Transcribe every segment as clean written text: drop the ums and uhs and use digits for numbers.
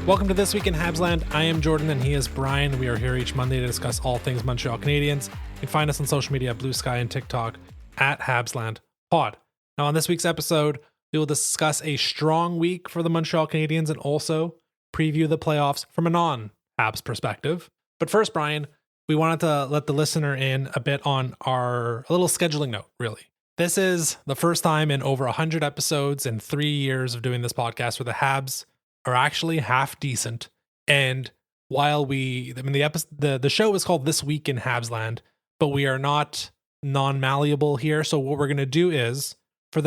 Welcome to This Week in Habsland. I am Jordan and he is Brian. We are here each Monday to discuss all things Montreal Canadiens. You can find us on social media at Blue Sky and TikTok at Habsland Pod. Now on this week's episode, we will discuss a strong week for the Montreal Canadiens and also preview the playoffs from a non-Habs perspective. But first, Brian, we wanted to let the listener in a bit on a little scheduling note, really. This is the first time in over 100 episodes in 3 years of doing this podcast where the Habs are actually half decent. And while the show is called This Week in Habsland, but we are not non-malleable here. So what we're going to do is at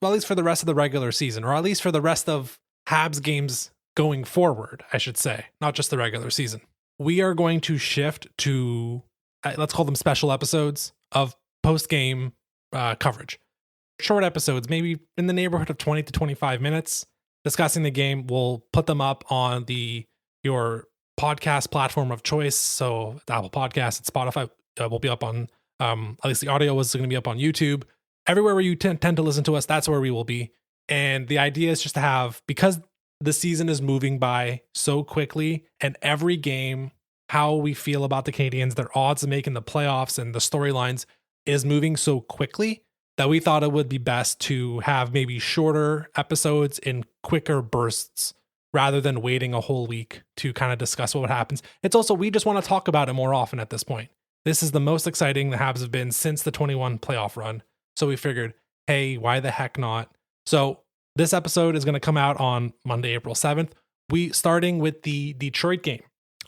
least for the rest of the regular season, or at least for the rest of Habs games going forward, I should say, not just the regular season, we are going to shift to, let's call them special episodes of post-game coverage. Short episodes, maybe in the neighborhood of 20 to 25 minutes, discussing the game. We'll put them up on your podcast platform of choice. So Apple Podcasts and Spotify will be up on, at least the audio is going to be up on YouTube. Everywhere where you tend to listen to us, that's where we will be. And the idea is just to have, because the season is moving by so quickly and every game, how we feel about the Canadiens, their odds of making the playoffs and the storylines is moving so quickly, that we thought it would be best to have maybe shorter episodes in quicker bursts rather than waiting a whole week to kind of discuss what happens. It's also, we just want to talk about it more often at this point. This is the most exciting the Habs have been since the 21 playoff run. So we figured, hey, why the heck not? So this episode is going to come out on Monday, April 7th. Starting with the Detroit game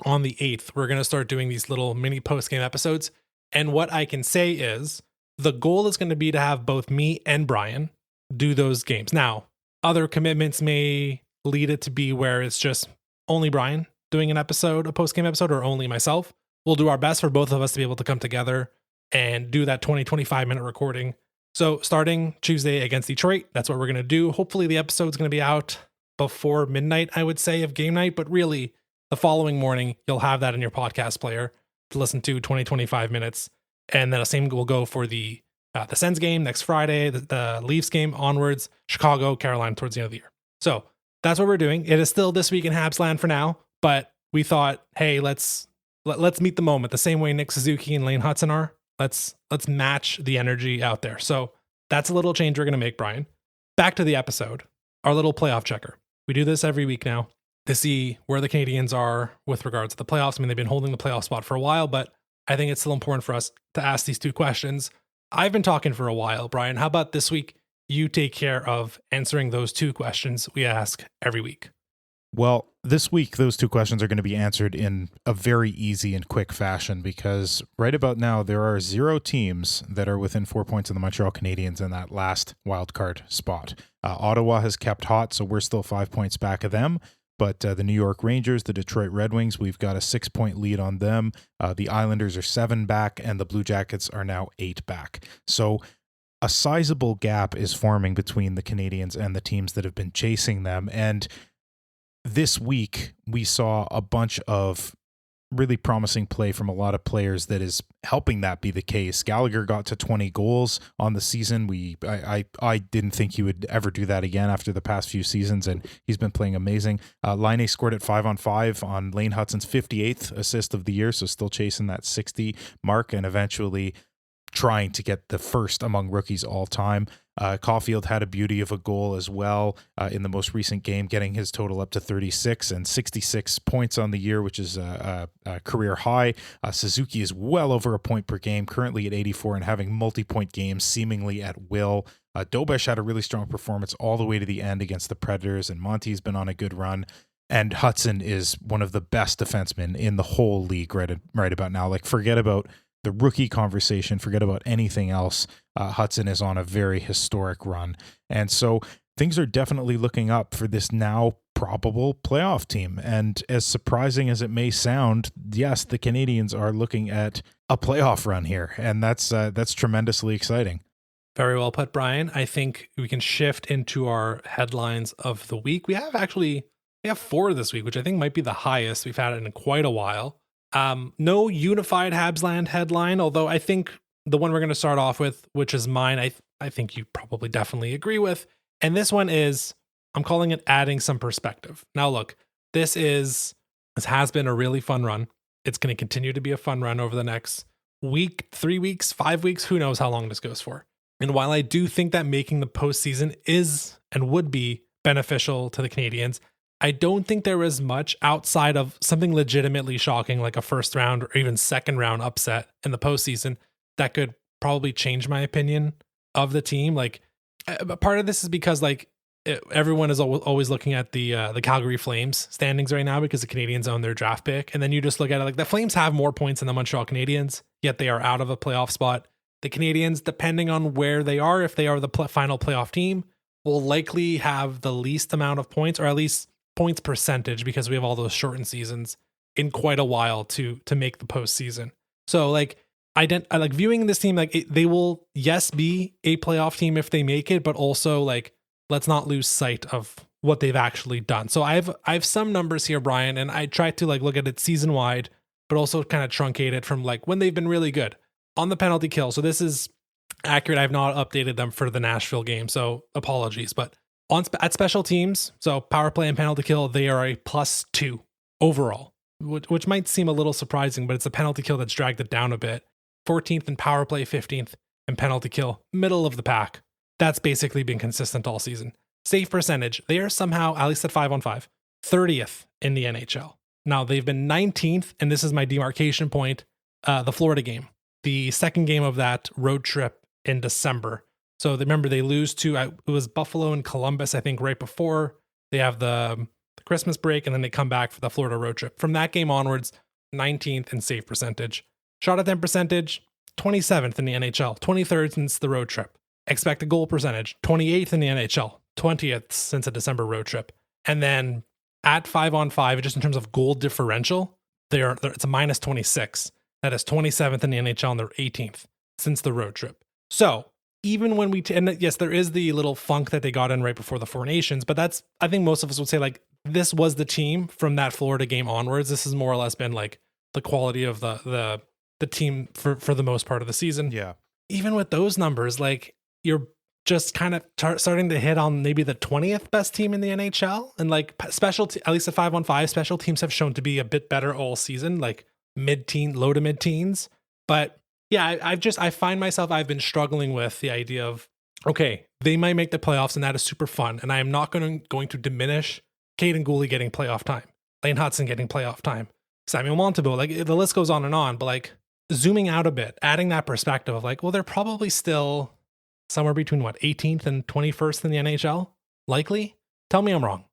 on the 8th, we're going to start doing these little mini post-game episodes. And what I can say is, the goal is going to be to have both me and Brian do those games. Now, other commitments may lead it to be where it's just only Brian doing a post-game episode, or only myself. We'll do our best for both of us to be able to come together and do that 20-25 minute recording. So starting Tuesday against Detroit, that's what we're going to do. Hopefully the episode's going to be out before midnight, I would say, of game night. But really, the following morning, you'll have that in your podcast player to listen to 20-25 minutes. And then the same will go for the Sens game next Friday, the Leafs game onwards, Chicago, Carolina towards the end of the year. So that's what we're doing. It is still This Week in Habsland for now, but we thought, hey, let's meet the moment the same way Nick Suzuki and Lane Hutson are. Let's match the energy out there. So that's a little change we're going to make, Brian. Back to the episode, our little playoff checker. We do this every week now to see where the Canadiens are with regards to the playoffs. I mean, they've been holding the playoff spot for a while, but I think it's still important for us to ask these two questions. I've been talking for a while, Brian. How about this week you take care of answering those two questions we ask every week? Well, this week, those two questions are going to be answered in a very easy and quick fashion, because right about now, there are 0 teams that are within 4 points of the Montreal Canadiens in that last wildcard spot. Ottawa has kept hot, so we're still 5 points back of them. But the New York Rangers, the Detroit Red Wings, we've got a 6-point lead on them. The Islanders are 7 back, and the Blue Jackets are now 8 back. So a sizable gap is forming between the Canadiens and the teams that have been chasing them. And this week, we saw a bunch of really promising play from a lot of players that is helping that be the case. Gallagher got to 20 goals on the season. I didn't think he would ever do that again after the past few seasons, and he's been playing amazing. Laine scored at 5-on-5 on Lane Hutson's 58th assist of the year, so still chasing that 60 mark and eventually trying to get the first among rookies all time. Caulfield had a beauty of a goal as well in the most recent game, getting his total up to 36 and 66 points on the year, which is a career high. Suzuki is well over a point per game, currently at 84 and having multi-point games seemingly at will. Dobesh had a really strong performance all the way to the end against the Predators, and Monty's been on a good run. And Hutson is one of the best defensemen in the whole league right about now. Like, forget about the rookie conversation, forget about anything else. Hutson is on a very historic run. And so things are definitely looking up for this now probable playoff team. And as surprising as it may sound, yes, the Canadiens are looking at a playoff run here. And that's tremendously exciting. Very well put, Brian. I think we can shift into our headlines of the week. We have 4 this week, which I think might be the highest we've had in quite a while. No unified Habsland headline, although I think the one we're going to start off with, which is mine, I think you probably definitely agree with. And this one is, I'm calling it adding some perspective. Now look, This has been a really fun run. It's going to continue to be a fun run over the next week, 3 weeks, 5 weeks. Who knows how long this goes for? And while I do think that making the postseason is and would be beneficial to the Canadiens, I don't think there is much outside of something legitimately shocking like a first round or even second round upset in the postseason that could probably change my opinion of the team. Like, part of this is because everyone is always looking at the Calgary Flames standings right now because the Canadiens own their draft pick, and then you just look at it like the Flames have more points than the Montreal Canadiens, yet they are out of a playoff spot. The Canadiens, depending on where they are, if they are the final playoff team, will likely have the least amount of points, or at least points percentage, because we have all those shortened seasons in quite a while to make the postseason. So I like viewing this team they will, yes, be a playoff team if they make it, but also let's not lose sight of what they've actually done. So I have some numbers here, Brian, and I tried to look at it season wide, but also kind of truncate it from when they've been really good on the penalty kill. So this is accurate. I've not updated them for the Nashville game, so apologies. But at special teams, so power play and penalty kill, they are a +2 overall, which might seem a little surprising, but it's a penalty kill that's dragged it down a bit. 14th in power play, 15th in penalty kill, middle of the pack. That's basically been consistent all season. Save percentage, they are somehow, at least at 5-on-5, 30th in the NHL. Now, they've been 19th, and this is my demarcation point, the Florida game, the second game of that road trip in December. So remember, they lose to, it was Buffalo and Columbus, I think, right before. They have the Christmas break, and then they come back for the Florida road trip. From that game onwards, 19th in save percentage. Shot attempt percentage, 27th in the NHL, 23rd since the road trip. Expected goal percentage, 28th in the NHL, 20th since a December road trip. And then at 5-on-5, just in terms of goal differential, it's a -26. That is 27th in the NHL, and they're 18th since the road trip. So even when and yes, there is the little funk that they got in right before the Four Nations, but I think most of us would say this was the team from that Florida game onwards. This has more or less been the quality of the team for the most part of the season. Yeah. Even with those numbers, you're just kind of starting to hit on maybe the 20th best team in the NHL. And at least at 5-on-5, special teams have shown to be a bit better all season, low to mid-teens. But yeah, I find myself, I've been struggling with the idea of, okay, they might make the playoffs, and that is super fun. And I am not going to diminish Caden Gooley getting playoff time, Lane Hutson getting playoff time, Samuel Montembeault, the list goes on and on. But zooming out a bit, adding that perspective of well, they're probably still somewhere between 18th and 21st in the NHL, likely. Tell me I'm wrong.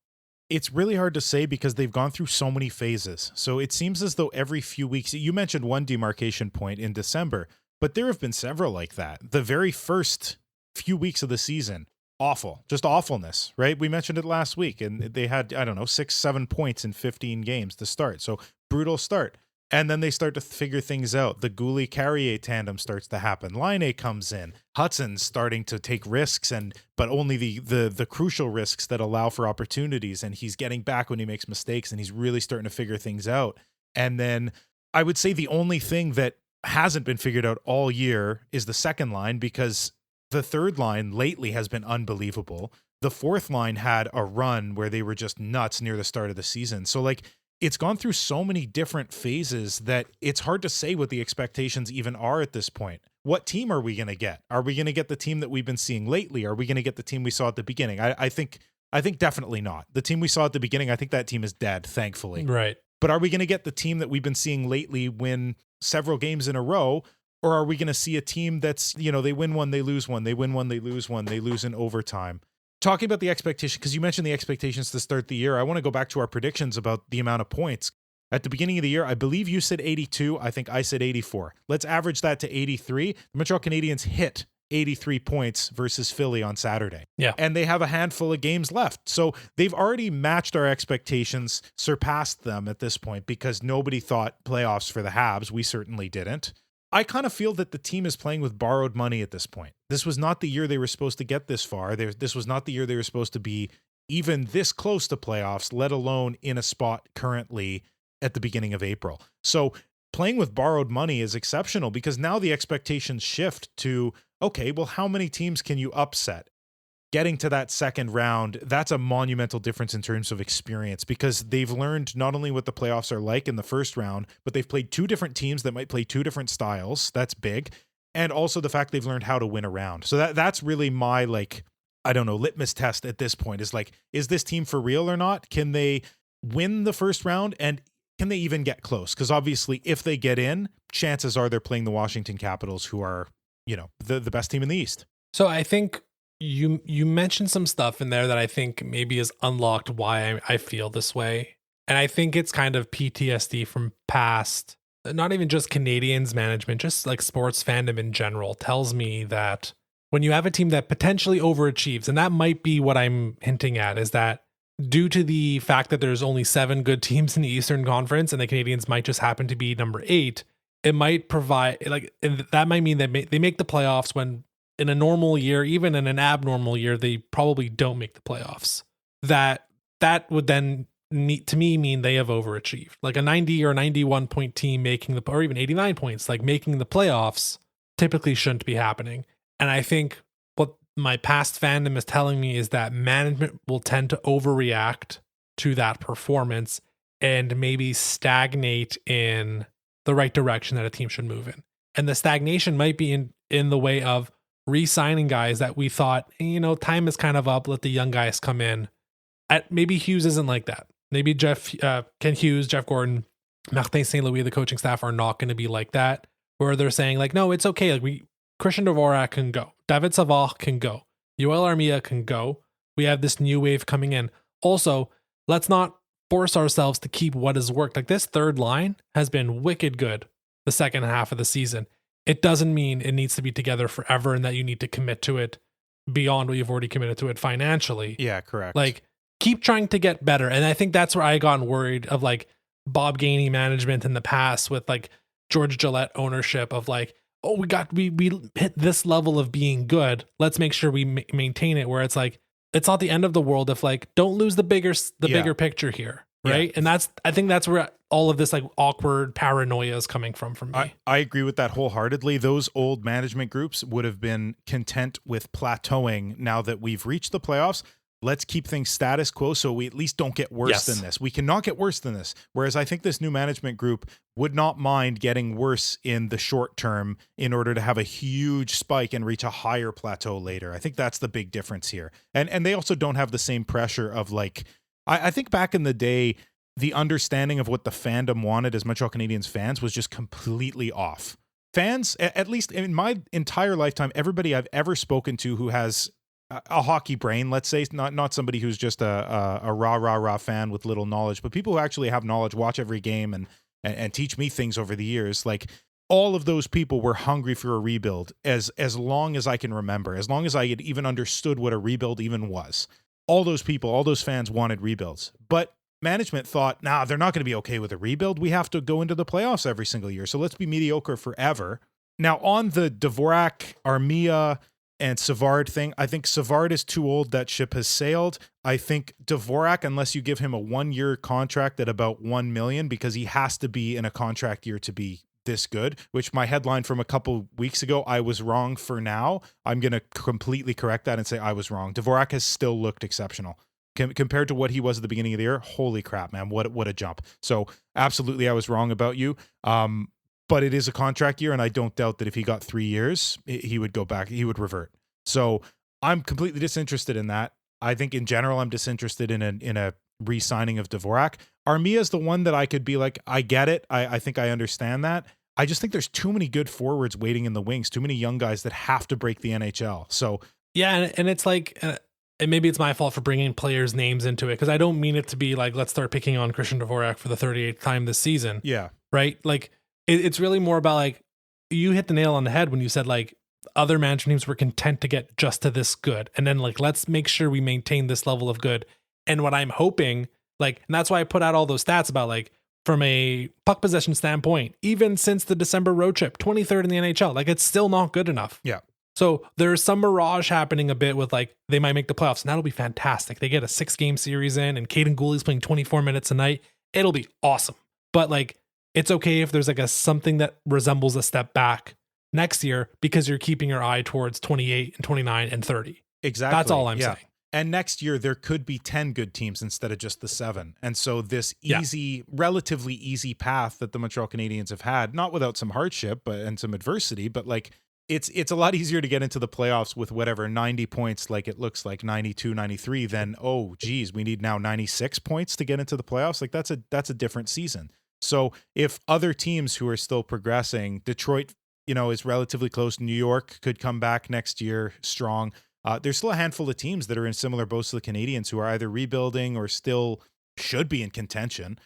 It's really hard to say because they've gone through so many phases. So it seems as though every few weeks, you mentioned one demarcation point in December, but there have been several like that. The very first few weeks of the season, awful, just awfulness, right? We mentioned it last week, and they had, 6-7 points in 15 games to start. So brutal start. And then they start to figure things out. The Gooley-Carrier tandem starts to happen. Laine comes in. Hudson's starting to take risks, but only the crucial risks that allow for opportunities. And he's getting back when he makes mistakes, and he's really starting to figure things out. And then I would say the only thing that hasn't been figured out all year is the second line, because the third line lately has been unbelievable. The fourth line had a run where they were just nuts near the start of the season. So it's gone through so many different phases that it's hard to say what the expectations even are at this point. What team are we going to get? Are we going to get the team that we've been seeing lately? Are we going to get the team we saw at the beginning? I think definitely not. The team we saw at the beginning, I think that team is dead, thankfully. Right. But are we going to get the team that we've been seeing lately win several games in a row? Or are we going to see a team that's, they win one, they lose one, they win one, they lose one, they lose in overtime? Talking about the expectation, because you mentioned the expectations to start the year, I want to go back to our predictions about the amount of points. At the beginning of the year, I believe you said 82. I think I said 84. Let's average that to 83. The Montreal Canadiens hit 83 points versus Philly on Saturday. Yeah. And they have a handful of games left. So they've already matched our expectations, surpassed them at this point, because nobody thought playoffs for the Habs. We certainly didn't. I kind of feel that the team is playing with borrowed money at this point. This was not the year they were supposed to get this far. This was not the year they were supposed to be even this close to playoffs, let alone in a spot currently at the beginning of April. So playing with borrowed money is exceptional, because now the expectations shift to, okay, well, how many teams can you upset? getting to that second round, that's a monumental difference in terms of experience, because they've learned not only what the playoffs are like in the first round, but they've played two different teams that might play two different styles. That's big. And also the fact they've learned how to win a round. So that's really my, like, I don't know, litmus test at this point is like, is this team for real or not? Can they win the first round, and can they even get close? Because obviously if they get in, chances are they're playing the Washington Capitals, who are, you know, the best team in the East. So I think you mentioned some stuff in there that I think maybe has unlocked why I feel this way. And I think it's kind of PTSD from past, not even just Canadiens management, just like sports fandom in general tells me that when you have a team that potentially overachieves, and that might be what I'm hinting at, is that due to the fact that there's only 7 good teams in the Eastern Conference and the Canadiens might just happen to be number 8, it might provide, like, that might mean that they make the playoffs when in a normal year, even in an abnormal year, they probably don't make the playoffs. That would then to me mean they have overachieved. Like a 90 or 91 point team making the, or even 89 points, like making the playoffs typically shouldn't be happening. And I think what my past fandom is telling me is that management will tend to overreact to that performance and maybe stagnate in the right direction that a team should move in. And the stagnation might be in the way of re-signing guys that we thought, you know, time is kind of up, let the young guys come in. Maybe Hughes isn't like that. Maybe Ken Hughes, Jeff Gordon, Martin St. Louis, the coaching staff are not going to be like that, where they're saying like, no, it's okay. Like Christian Dvorak can go. David Savard can go. Yoel Armia can go. We have this new wave coming in. Also, let's not force ourselves to keep what has worked. Like this third line has been wicked good the second half of the season. It doesn't mean it needs to be together forever and that you need to commit to it beyond what you've already committed to it financially. Yeah, correct. Like keep trying to get better. And I think that's where I got worried of like Bob Gainey management in the past with like George Gillette ownership of like, oh, we hit this level of being good. Let's make sure we maintain it, where it's like, it's not the end of the world if like, don't lose the bigger picture here. Right. Yeah. And I think that's where all of this like awkward paranoia is coming from me. I agree with that wholeheartedly. Those old management groups would have been content with plateauing now that we've reached the playoffs. Let's keep things status quo so we at least don't get worse than this. We cannot get worse than this. Whereas I think this new management group would not mind getting worse in the short term in order to have a huge spike and reach a higher plateau later. I think that's the big difference here. And they also don't have the same pressure of like, I think back in the day, the understanding of what the fandom wanted as Montreal Canadiens fans was just completely off. Fans, at least in my entire lifetime, everybody I've ever spoken to who has a hockey brain, let's say, not somebody who's just a rah fan with little knowledge, but people who actually have knowledge, watch every game and teach me things over the years, like all of those people were hungry for a rebuild as long as I can remember, as long as I had even understood what a rebuild even was. All those people, all those fans wanted rebuilds, but management thought, nah, they're not going to be okay with a rebuild. We have to go into the playoffs every single year. So let's be mediocre forever. Now on the Dvorak, Armia, and Savard thing, I think Savard is too old. That ship has sailed. I think Dvorak, unless you give him a 1-year contract at about $1 million, because he has to be in a contract year to be this good, which my headline from a couple weeks ago, I was wrong for now. I'm going to completely correct that and say I was wrong. Dvorak has still looked exceptional. Compared to what he was at the beginning of the year, holy crap, man, what a jump. So absolutely I was wrong about you. But it is a contract year, and I don't doubt that if he got 3 years, he would go back, he would revert. So I'm completely disinterested in that. I think in general, I'm disinterested in a re-signing of Dvorak. Armia is the one that I could be like, I get it. I think I understand that. I just think there's too many good forwards waiting in the wings, too many young guys that have to break the NHL. So yeah, and it's like, and maybe it's my fault for bringing players' names into it, because I don't mean it to be like, let's start picking on Christian Dvorak for the 38th time this season. Yeah. Right? Like, it's really more about like, you hit the nail on the head when you said like, other management teams were content to get just to this good. And then like, let's make sure we maintain this level of good. And what I'm hoping, like, and that's why I put out all those stats about like, from a puck possession standpoint, even since the December road trip, 23rd in the NHL, like it's still not good enough. Yeah. So there's some mirage happening a bit with like, they might make the playoffs, and that'll be fantastic. They get a 6-game series in, and Caden Gooley's playing 24 minutes a night. It'll be awesome. But like, it's okay if there's like something that resembles a step back next year, because you're keeping your eye towards 28 and 29 and 30. Exactly. That's all I'm saying. And next year, there could be 10 good teams instead of just the 7. And so this easy, relatively easy path that the Montreal Canadiens have had, not without some hardship and some adversity, but like it's a lot easier to get into the playoffs with whatever 90 points, like it looks like 92, 93, than, oh, geez, we need now 96 points to get into the playoffs. Like that's a different season. So if other teams who are still progressing, Detroit, is relatively close. New York could come back next year strong. There's still a handful of teams that are in similar boats to the Canadiens who are either rebuilding or still should be in contention.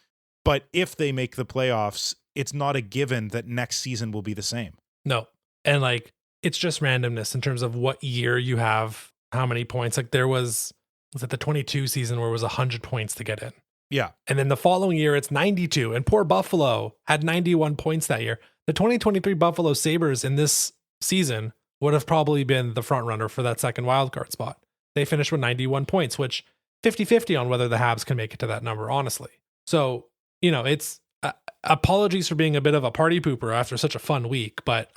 But if they make the playoffs, it's not a given that next season will be the same. No. And like, it's just randomness in terms of what year you have, how many points. Like was it the 22 season where it was 100 points to get in? Yeah. And then the following year, it's 92. And poor Buffalo had 91 points that year. The 2023 Buffalo Sabres in this season would have probably been the front runner for that second wildcard spot. They finished with 91 points, which 50-50 on whether the Habs can make it to that number, honestly. So, it's apologies for being a bit of a party pooper after such a fun week, but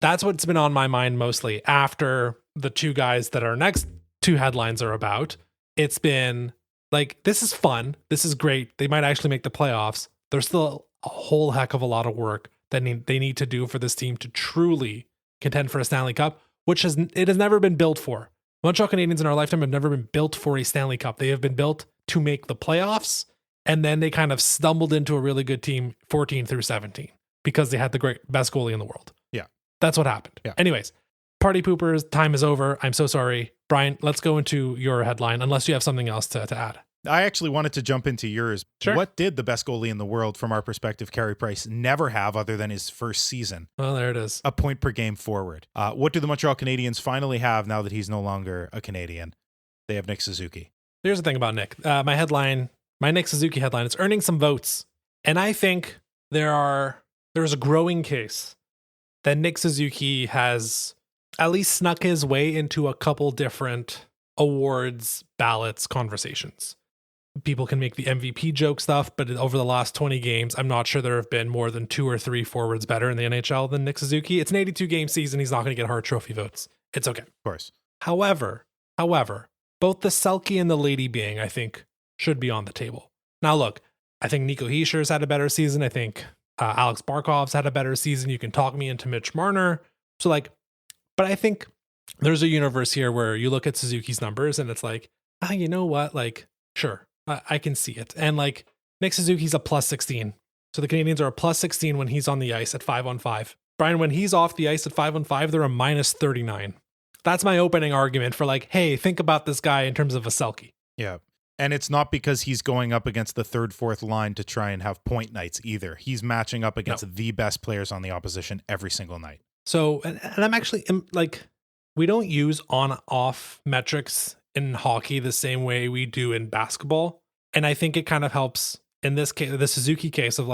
that's what's been on my mind mostly after the two guys that our next two headlines are about. It's been like, this is fun. This is great. They might actually make the playoffs. There's still a whole heck of a lot of work that they need to do for this team to truly contend for a Stanley Cup, which has never been built for. Montreal Canadiens in our lifetime have never been built for a Stanley Cup. They have been built to make the playoffs, and then they kind of stumbled into a really good team 14 through 17 because they had the best goalie in the world. Yeah. That's what happened. Yeah. Anyways, party poopers, time is over. I'm so sorry. Brian, let's go into your headline, unless you have something else to add. I actually wanted to jump into yours. Sure. What did the best goalie in the world, from our perspective, Carey Price, never have other than his first season? Well, there it is. A point per game forward. What do the Montreal Canadiens finally have now that he's no longer a Canadian? They have Nick Suzuki. Here's the thing about Nick. My Nick Suzuki headline, it's earning some votes. And I think there's a growing case that Nick Suzuki has at least snuck his way into a couple different awards, ballots, conversations. People can make the MVP joke stuff, but over the last 20 games, I'm not sure there have been more than 2 or 3 forwards better in the NHL than Nick Suzuki. It's an 82-game season. He's not going to get Hart Trophy votes. It's okay. Of course. However, both the Selke and the Lady Being, I think, should be on the table. Now, look, I think Nico Heischer's had a better season. I think Alex Barkov's had a better season. You can talk me into Mitch Marner. So, but I think there's a universe here where you look at Suzuki's numbers and it's like, you know what? Sure. I can see it. And Nick Suzuki's a plus 16. So the Canadiens are a plus 16 when he's on the ice at 5-on-5. Brian, when he's off the ice at 5-on-5, they're a minus 39. That's my opening argument for hey, think about this guy in terms of a Selke. Yeah. And it's not because he's going up against the third, fourth line to try and have point nights either. He's matching up against the best players on the opposition every single night. So, and I'm actually we don't use on-off metrics in hockey the same way we do in basketball. And I think it kind of helps in this case, the Suzuki case of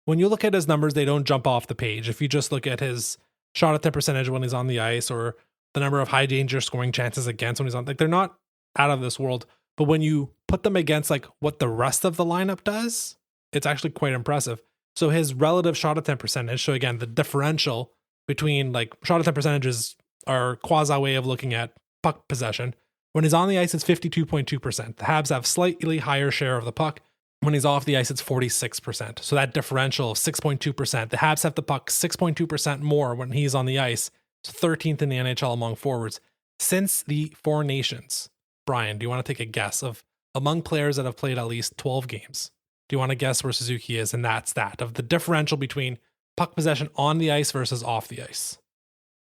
when you look at his numbers, they don't jump off the page. If you just look at his shot attempt percentage when he's on the ice or the number of high danger scoring chances against when he's on, they're not out of this world. But when you put them against what the rest of the lineup does, it's actually quite impressive. So his relative shot attempt percentage, so again, the differential between shot attempt percentages are quasi way of looking at puck possession. When he's on the ice, it's 52.2%. The Habs have slightly higher share of the puck. When he's off the ice, it's 46%. So that differential of 6.2%. The Habs have the puck 6.2% more when he's on the ice. It's 13th in the NHL among forwards. Since the Four Nations, Brian, do you want to take a guess of among players that have played at least 12 games? Do you want to guess where Suzuki is? And that's that, of the differential between puck possession on the ice versus off the ice.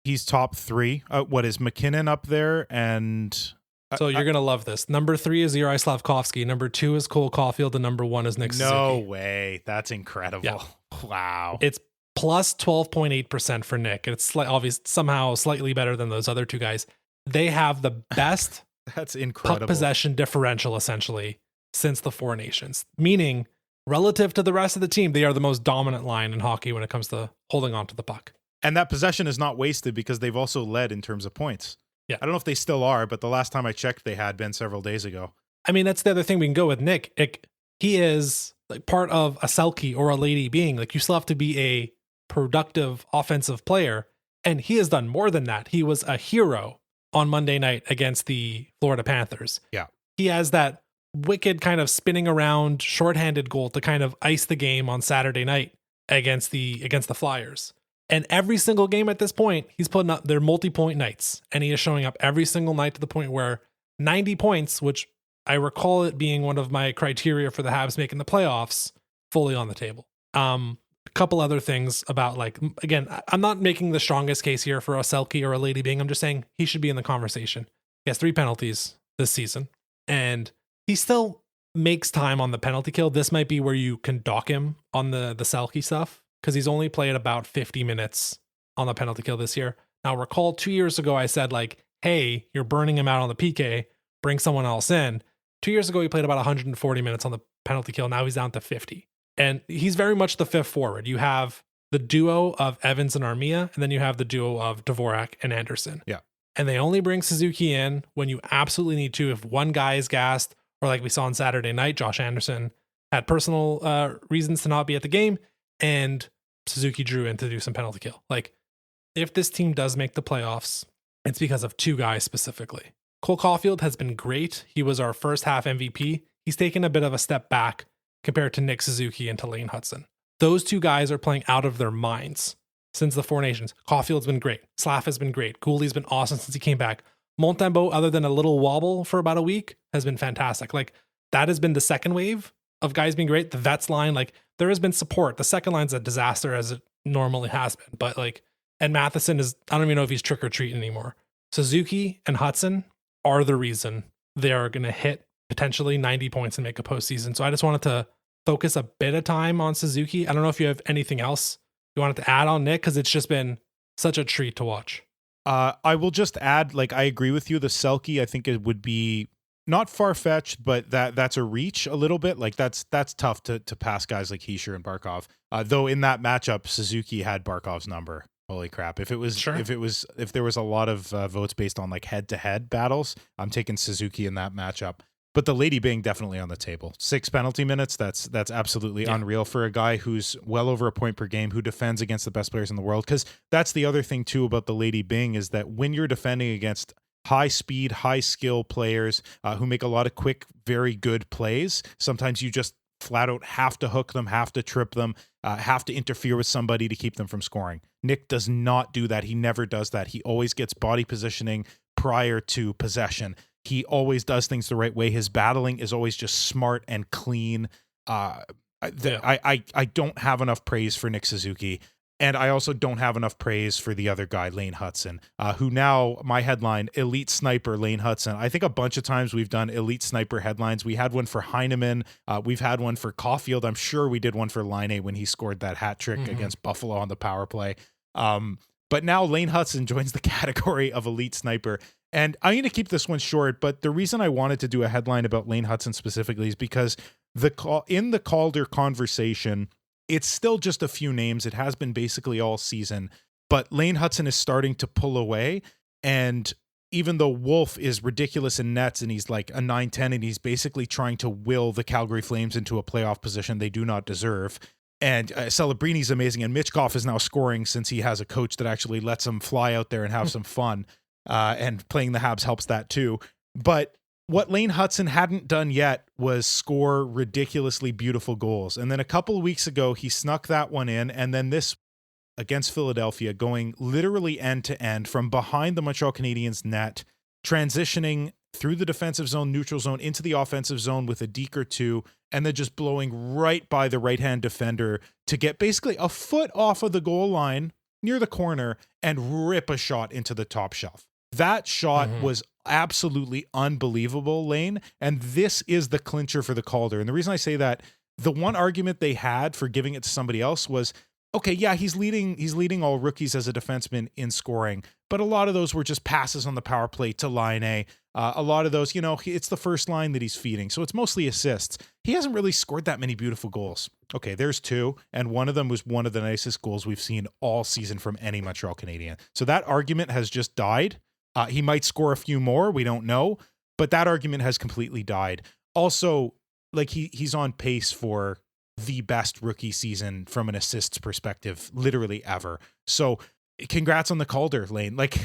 He's top 3. What is McKinnon up there? And so you're going to love this. Number 3 is Juraj Slavkovsky. Number 2 is Cole Caulfield. And number 1 is Nick Suzuki. No way. That's incredible. Yeah. Wow. It's plus 12.8% for Nick. It's somehow slightly better than those other two guys. They have the best that's incredible puck possession differential, essentially, since the Four Nations. Meaning, relative to the rest of the team, they are the most dominant line in hockey when it comes to holding on to the puck. And that possession is not wasted because they've also led in terms of points. Yeah. I don't know if they still are, but the last time I checked, they had been several days ago. I mean, that's the other thing we can go with Nick. He is part of a Selke or a Lady Being. You still have to be a productive offensive player. And he has done more than that. He was a hero on Monday night against the Florida Panthers. Yeah. He has that wicked kind of spinning around shorthanded goal to kind of ice the game on Saturday night against the Flyers. And every single game at this point, he's putting up their multi-point nights, and he is showing up every single night to the point where 90 points, which I recall it being one of my criteria for the Habs making the playoffs, fully on the table. A couple other things about, like, again, I'm not making the strongest case here for a Selke or a Lady Byng. I'm just saying he should be in the conversation. He has 3 penalties this season, and he still makes time on the penalty kill. This might be where you can dock him on the Selke stuff, because he's only played about 50 minutes on the penalty kill this year. Now, recall 2 years ago, I said, like, hey, you're burning him out on the PK, bring someone else in. 2 years ago, he played about 140 minutes on the penalty kill. Now he's down to 50. And he's very much the fifth forward. You have the duo of Evans and Armia, and then you have the duo of Dvorak and Anderson. Yeah. And they only bring Suzuki in when you absolutely need to. If one guy is gassed, or like we saw on Saturday night, Josh Anderson had personal reasons to not be at the game, and Suzuki drew in to do some penalty kill. Like, if this team does make the playoffs, it's because of 2 guys specifically. Cole Caulfield has been great. He was our first half MVP. He's taken a bit of a step back compared to Nick Suzuki and to Lane Hutson. Those 2 guys are playing out of their minds since the Four Nations. Caulfield's been great. Slav has been great. Goulie's been awesome since he came back. Montembeault, other than a little wobble for about a week, has been fantastic. Like, that has been the second wave of guys being great. The vets line, like, there has been support. The second line's a disaster, as it normally has been. But, like, and Matheson is, I don't even know if he's trick or treating anymore. Suzuki and Hutson are the reason they are going to hit potentially 90 points and make a postseason. So I just wanted to focus a bit of time on Suzuki. I don't know if you have anything else you wanted to add on Nick, because it's just been such a treat to watch. I will just add, like, I agree with you. The Selke, I think it would be not far-fetched, but that's a reach a little bit. Like, that's tough to pass guys like Hischier and Barkov. Though in that matchup, Suzuki had Barkov's number. Holy crap. If there was a lot of votes based on, like, head-to-head battles, I'm taking Suzuki in that matchup. But the Lady Byng definitely on the table. 6 penalty minutes, that's absolutely unreal for a guy who's well over a point per game, who defends against the best players in the world. Because that's the other thing, too, about the Lady Byng, is that when you're defending against high speed, high skill players who make a lot of quick, very good plays, sometimes you just flat out have to hook them, have to trip them, have to interfere with somebody to keep them from scoring. Nick does not do that. He never does that. He always gets body positioning prior to possession. He always does things the right way. His battling is always just smart and clean. I don't have enough praise for Nick Suzuki. And I also don't have enough praise for the other guy, Lane Hutson, who now, my headline, Elite Sniper Lane Hutson. I think a bunch of times we've done Elite Sniper headlines. We had one for Heineman. We've had one for Caulfield. I'm sure we did one for Laine when he scored that hat trick against Buffalo on the power play. But now Lane Hutson joins the category of Elite Sniper. And I'm going to keep this one short, but the reason I wanted to do a headline about Lane Hutson specifically is because in the Calder conversation, it's still just a few names. It has been basically all season, but Lane Hutson is starting to pull away. And even though Wolf is ridiculous in nets and he's like a 9-10 and he's basically trying to will the Calgary Flames into a playoff position they do not deserve. And Celebrini's amazing. And Mitchkov is now scoring since he has a coach that actually lets him fly out there and have some fun. And playing the Habs helps that too. But what Lane Hutson hadn't done yet was score ridiculously beautiful goals. And then a couple of weeks ago, he snuck that one in. And then this against Philadelphia, going literally end to end from behind the Montreal Canadiens net, transitioning through the defensive zone, neutral zone, into the offensive zone with a deke or two, and then just blowing right by the right-hand defender to get basically a foot off of the goal line near the corner and rip a shot into the top shelf. That shot was absolutely unbelievable, Lane. And this is the clincher for the Calder. And the reason I say that, the one argument they had for giving it to somebody else was, okay, yeah, he's leading all rookies as a defenseman in scoring, but a lot of those were just passes on the power play to Laine. A lot of those, it's the first line that he's feeding, so it's mostly assists. He hasn't really scored that many beautiful goals. Okay, there's 2, and one of them was one of the nicest goals we've seen all season from any Montreal Canadien. So that argument has just died. He might score a few more, we don't know, but that argument has completely died. Also, like he's on pace for the best rookie season from an assists perspective, literally ever. So congrats on the Calder, Lane. Like,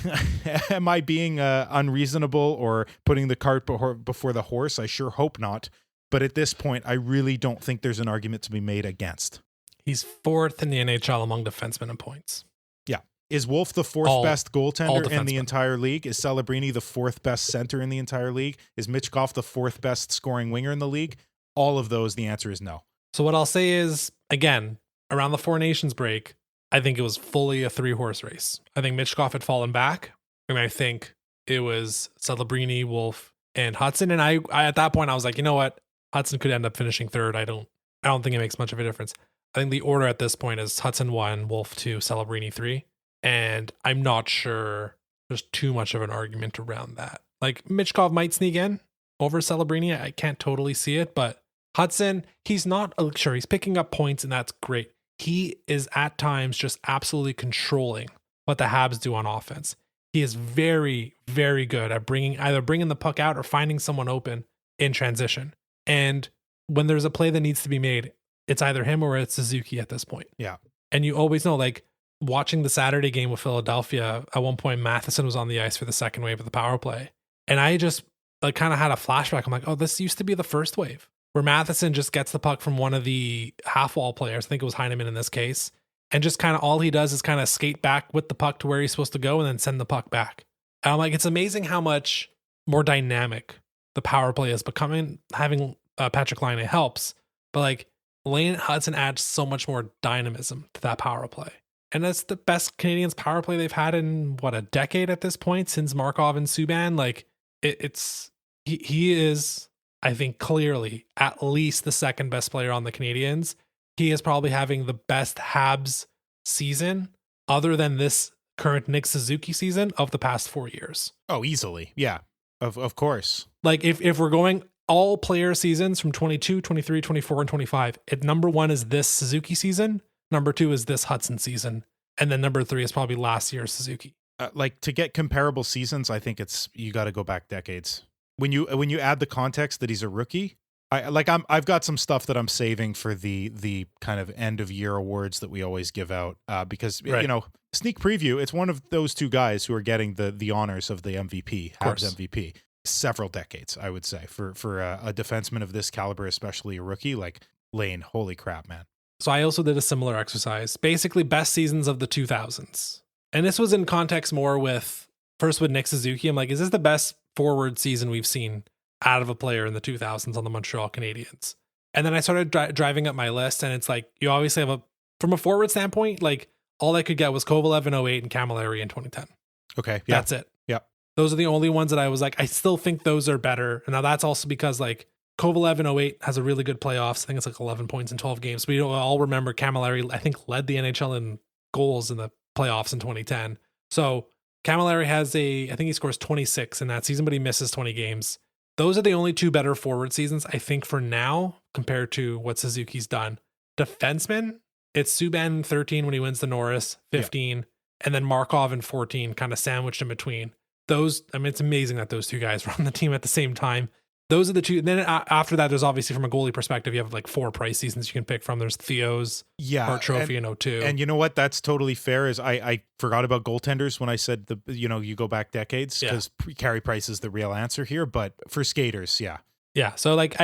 am I being unreasonable or putting the cart before the horse? I sure hope not. But at this point, I really don't think there's an argument to be made against. He's fourth in the NHL among defensemen in points. Yeah. Is Wolf the fourth best goaltender in the entire league? Is Celebrini the fourth best center in the entire league? Is Michkov the fourth best scoring winger in the league? All of those, the answer is no. So what I'll say is, again, around the Four Nations break, I think it was fully a 3-horse race. I think Michkov had fallen back, and I think it was Celebrini, Wolf, and Hutson. And I at that point, I was like, you know what? Hutson could end up finishing third. I don't think it makes much of a difference. I think the order at this point is Hutson 1, Wolf 2, Celebrini 3. And I'm not sure there's too much of an argument around that. Like, Michkov might sneak in over Celebrini. I can't totally see it, but Hutson, he's not sure. He's picking up points, and that's great. He is at times just absolutely controlling what the Habs do on offense. He is very, very good at either bringing the puck out or finding someone open in transition. And when there's a play that needs to be made, it's either him or it's Suzuki at this point. Yeah. And you always know, like, watching the Saturday game with Philadelphia, at one point, Matheson was on the ice for the second wave of the power play. And I just kind of had a flashback. I'm like, oh, this used to be the first wave, where Matheson just gets the puck from one of the half-wall players. I think it was Heineman in this case. And just kind of all he does is kind of skate back with the puck to where he's supposed to go and then send the puck back. And I'm like, it's amazing how much more dynamic the power play is becoming. Having Patrick Laine helps. But like, Lane Hutson adds so much more dynamism to that power play. And that's the best Canadiens power play they've had in, a decade at this point, since Markov and Subban. Like, he is, I think, clearly at least the second best player on the Canadiens. He is probably having the best Habs season, other than this current Nick Suzuki season, of the past 4 years. Oh, easily. Yeah, of course. Like, if we're going all player seasons from 22, 23, 24, and 25, number 1 is this Suzuki season. Number 2 is this Hutson season. And then number 3 is probably last year's Suzuki. Like, to get comparable seasons, I think you got to go back decades. When you add the context that he's a rookie, I've got some stuff that I'm saving for the kind of end of year awards that we always give out, because right. Sneak preview, it's one of those two guys who are getting the honors of the MVP, Habs MVP. Several decades, I would say, for a defenseman of this caliber, especially a rookie like Lane. Holy crap, man. So I also did a similar exercise, basically best seasons of the 2000s. And this was in context more with Nick Suzuki. I'm like, is this the best forward season we've seen out of a player in the 2000s on the Montreal Canadiens? And then I started driving up my list, and it's like, you obviously have from a forward standpoint, like, all I could get was Kovalev in 08 and Camilleri in 2010. Okay. Yeah. That's it. Yeah. Those are the only ones that I was like, I still think those are better. And now that's also because, like, Kovalev in 08 has a really good playoffs. I think it's like 11 points in 12 games. We all remember Camilleri, I think, led the NHL in goals in the playoffs in 2010. So Camilleri has I think he scores 26 in that season, but he misses 20 games. Those are the only two better forward seasons, I think, for now, compared to what Suzuki's done. Defenseman, it's Subban in 13 when he wins the Norris, 15, and then Markov in 14, kind of sandwiched in between. Those, I mean, it's amazing that those two guys were on the team at the same time. Those are the two. And then after that, there's obviously, from a goalie perspective, you have like 4 Price seasons you can pick from. There's Theo's Hart Trophy in 02. And you know what? That's totally fair. Is I forgot about goaltenders when I said you go back decades, because Carey Price is the real answer here. But for skaters, yeah. So like,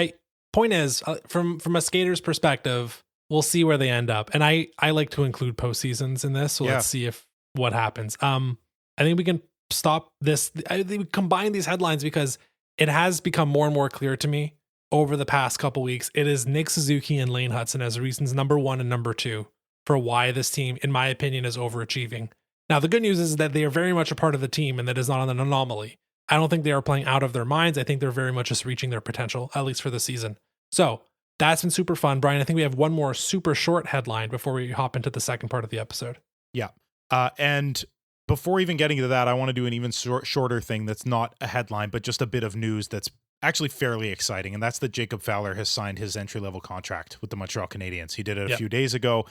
point is, from a skater's perspective, we'll see where they end up. And I like to include postseasons in this. So let's see what happens. I think we can stop this. I think we combine these headlines because it has become more and more clear to me over the past couple weeks. It is Nick Suzuki and Lane Hutson as reasons number 1 and number 2 for why this team, in my opinion, is overachieving. Now, the good news is that they are very much a part of the team, and that is not an anomaly. I don't think they are playing out of their minds. I think they're very much just reaching their potential, at least for the season. So that's been super fun. Brian, I think we have one more super short headline before we hop into the second part of the episode. Yeah. And before even getting to that, I want to do an even shorter thing that's not a headline, but just a bit of news that's actually fairly exciting. And that's that Jacob Fowler has signed his entry-level contract with the Montreal Canadiens. He did it a few days ago.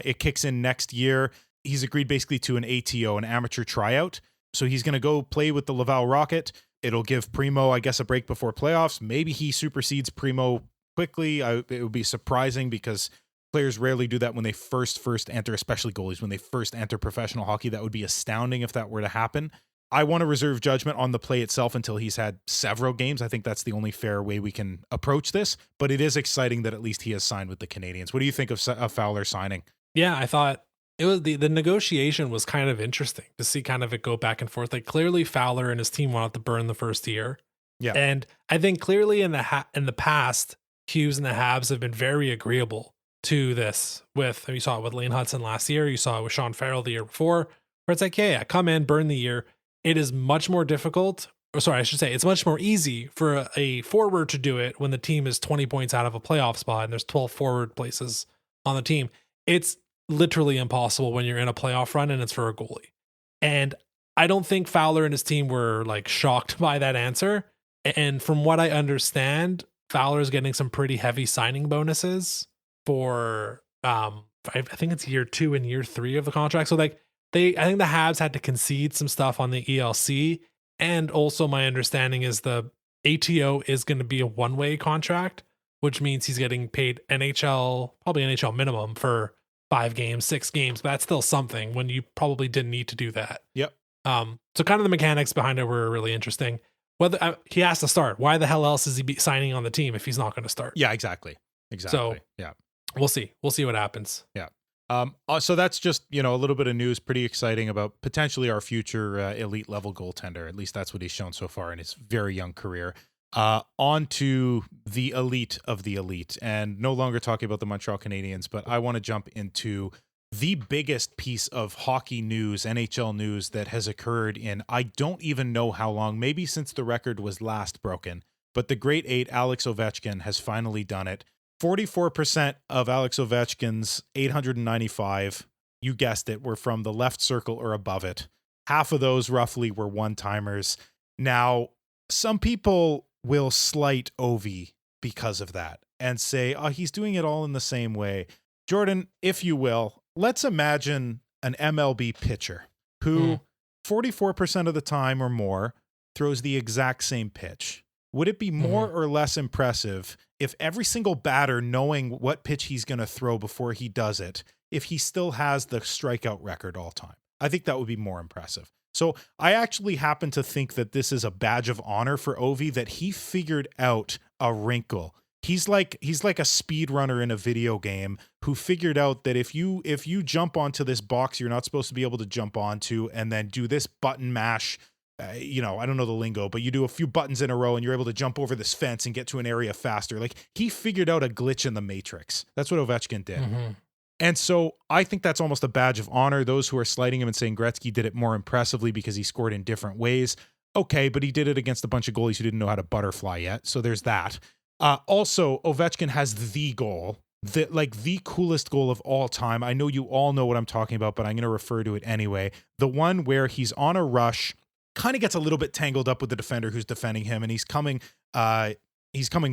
It kicks in next year. He's agreed basically to an ATO, an amateur tryout. So he's going to go play with the Laval Rocket. It'll give Primo, I guess, a break before playoffs. Maybe he supersedes Primo quickly. It would be surprising because Players rarely do that when they first enter, especially goalies, when they first enter professional hockey. That would be astounding if that were to happen. I want to reserve judgment on the play itself until he's had several games. I think that's the only fair way we can approach this, but it is exciting that at least he has signed with the Canadiens. What do you think of Fowler signing? Yeah, I thought it was the negotiation was kind of interesting to see kind of it go back and forth. Like clearly Fowler and his team wanted to burn the first year. Yeah. And I think clearly in the past, Hughes and the Habs have been very agreeable to this. You saw it with Lane Hutson last year. You saw it with Sean Farrell the year before, where it's like, yeah, come in, burn the year. It is much more difficult. Or sorry, I should say it's much more easy for a forward to do it when the team is 20 points out of a playoff spot and there's 12 forward places on the team. It's literally impossible when you're in a playoff run and it's for a goalie. And I don't think Fowler and his team were like shocked by that answer. And from what I understand, Fowler is getting some pretty heavy signing bonuses for I think it's year 2 and year 3 of the contract. So like I think the Habs had to concede some stuff on the ELC. And also my understanding is the ATO is going to be a one-way contract, which means he's getting paid probably NHL minimum for 5 games, 6 games, but that's still something when you probably didn't need to do that. Yep. So kind of the mechanics behind it were really interesting. Whether he has to start. Why the hell else is he signing on the team if he's not going to start? Yeah, exactly. So, yeah. We'll see what happens. Yeah. So that's just, a little bit of news, pretty exciting about potentially our future elite level goaltender. At least that's what he's shown so far in his very young career. On to the elite of the elite, and no longer talking about the Montreal Canadiens, but I want to jump into the biggest piece of hockey news, NHL news that has occurred in, I don't even know how long, maybe since the record was last broken, but the Great Eight, Alex Ovechkin, has finally done it. 44% of Alex Ovechkin's 895, you guessed it, were from the left circle or above it. Half of those roughly were one-timers. Now, some people will slight Ovi because of that and say, oh, he's doing it all in the same way. Jordan, if you will, let's imagine an MLB pitcher who 44% of the time or more throws the exact same pitch. Would it be more or less impressive if every single batter, knowing what pitch he's going to throw before he does it, if he still has the strikeout record all time? I think that would be more impressive. So I actually happen to think that this is a badge of honor for Ovi, that he figured out a wrinkle. He's like a speed runner in a video game who figured out that if you jump onto this box you're not supposed to be able to jump onto, and then do this button mash, I don't know the lingo, but you do a few buttons in a row and you're able to jump over this fence and get to an area faster. Like, he figured out a glitch in the Matrix. That's what Ovechkin did. And so I think that's almost a badge of honor. Those who are slighting him and saying Gretzky did it more impressively because he scored in different ways. Okay, but he did it against a bunch of goalies who didn't know how to butterfly yet. So there's that. Also, Ovechkin has the goal, the coolest goal of all time. I know you all know what I'm talking about, but I'm going to refer to it anyway. The one where he's on a rush, kind of gets a little bit tangled up with the defender who's defending him, and he's coming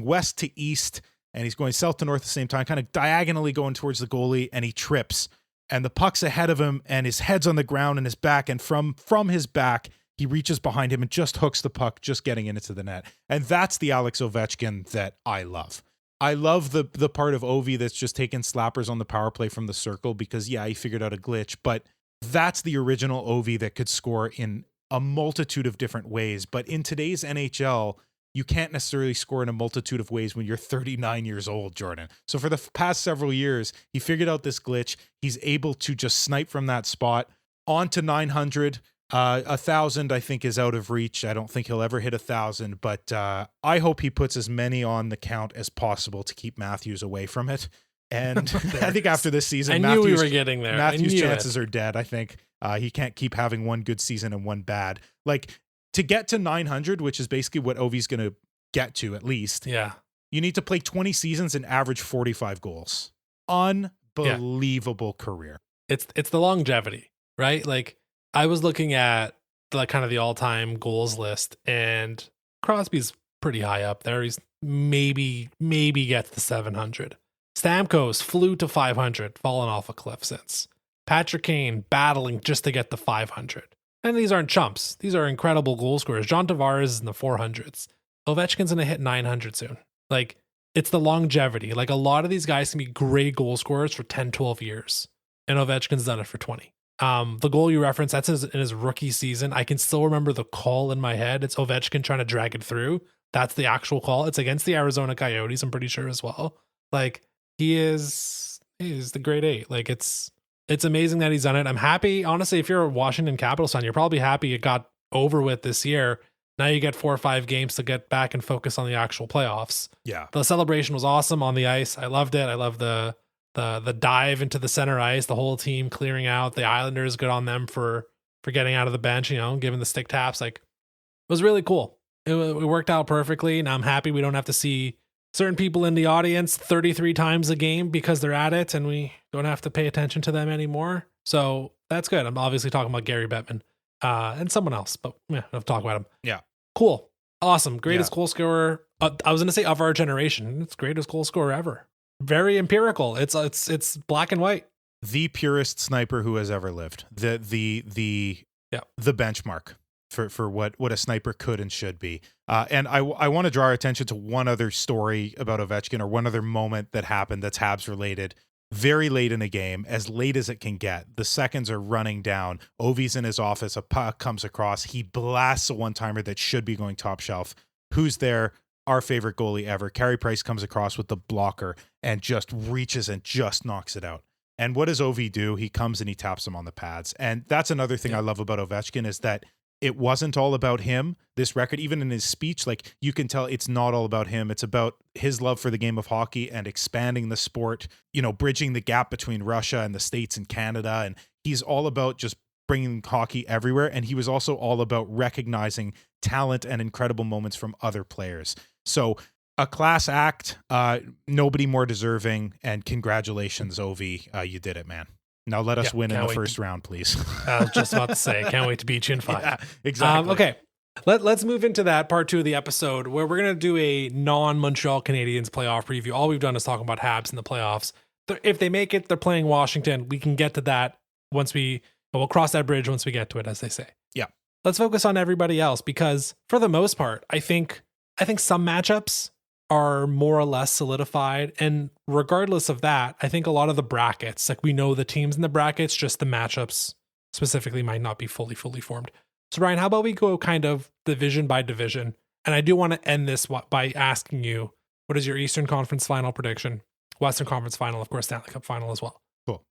west to east, and he's going south to north at the same time, kind of diagonally going towards the goalie, and he trips, and the puck's ahead of him, and his head's on the ground and his back, and from his back, he reaches behind him and just hooks the puck, just getting into the net. And that's the Alex Ovechkin that I love. I love the part of Ovi that's just taking slappers on the power play from the circle because, yeah, he figured out a glitch, but that's the original Ovi that could score in a multitude of different ways. But in today's NHL, you can't necessarily score in a multitude of ways when you're 39 years old, Jordan. So for the past several years, he figured out this glitch. He's able to just snipe from that spot on to 900. 1,000, I think, is out of reach. I don't think he'll ever hit 1,000, but I hope he puts as many on the count as possible to keep Matthews away from it. And I think after this season, I knew we were getting there. Matthews' chances are dead. I think he can't keep having one good season and one bad. Like, to get to 900, which is basically what Ovi's going to get to at least. Yeah. You need to play 20 seasons and average 45 goals. Unbelievable career. It's the longevity, right? Like, I was looking at kind of the all-time goals list, and Crosby's pretty high up there. He's maybe gets to 700. Stamkos flew to 500, fallen off a cliff since. Patrick Kane battling just to get to 500. And these aren't chumps. These are incredible goal scorers. John Tavares is in the 400s. Ovechkin's going to hit 900 soon. Like, it's the longevity. Like a lot of these guys can be great goal scorers for 10, 12 years. And Ovechkin's done it for 20. The goal you referenced, that's in his rookie season. I can still remember the call in my head. It's Ovechkin trying to drag it through. That's the actual call. It's against the Arizona Coyotes, I'm pretty sure as well. Like he's the grade 8. Like it's amazing that he's done it. I'm happy. Honestly, if you're a Washington Capitals fan, you're probably happy it got over with this year. Now you get 4 or 5 games to get back and focus on the actual playoffs. Yeah. The celebration was awesome on the ice. I loved it. I love the dive into the center ice, the whole team clearing out. The Islanders, good on them for getting out of the bench, giving the stick taps. Like, it was really cool. It worked out perfectly. And I'm happy we don't have to see certain people in the audience 33 times a game because they're at it and we don't have to pay attention to them anymore. So that's good. I'm obviously talking about Gary Bettman and someone else, but yeah, I'll talk about him. Yeah. Cool. Awesome. Greatest goal scorer. I was going to say of our generation. It's greatest goal scorer ever. Very empirical. It's black and white. The purest sniper who has ever lived. The benchmark for what a sniper could and should be. And I want to draw our attention to one other story about Ovechkin, or one other moment that happened that's Habs related. Very late in a game, as late as it can get. The seconds are running down. Ovi's in his office. A puck comes across. He blasts a one-timer that should be going top shelf. Who's there? Our favorite goalie ever. Carey Price comes across with the blocker and just reaches and just knocks it out. And what does Ovi do? He comes and he taps him on the pads. And that's another thing I love about Ovechkin, is that it wasn't all about him. This record, even in his speech, like you can tell it's not all about him. It's about his love for the game of hockey and expanding the sport, bridging the gap between Russia and the States and Canada. And he's all about just bringing hockey everywhere. And he was also all about recognizing talent and incredible moments from other players. So a class act, nobody more deserving. And congratulations, Ovi. You did it, man. Now let us win in the first round, please. I was just about to say, can't wait to beat you in 5. Yeah, exactly. Okay, let's move into that part 2 of the episode, where we're going to do a non-Montreal Canadiens playoff preview. All we've done is talk about Habs in the playoffs. If they make it, they're playing Washington. We can get to that once we'll cross that bridge once we get to it, as they say. Yeah. Let's focus on everybody else, because for the most part, I think some matchups are more or less solidified. And regardless of that, I think a lot of the brackets, like we know the teams in the brackets, just the matchups specifically might not be fully formed. So Brian, how about we go kind of division by division? And I do want to end this by asking you, what is your Eastern Conference final prediction? Western Conference final, of course, Stanley Cup final as well. Cool.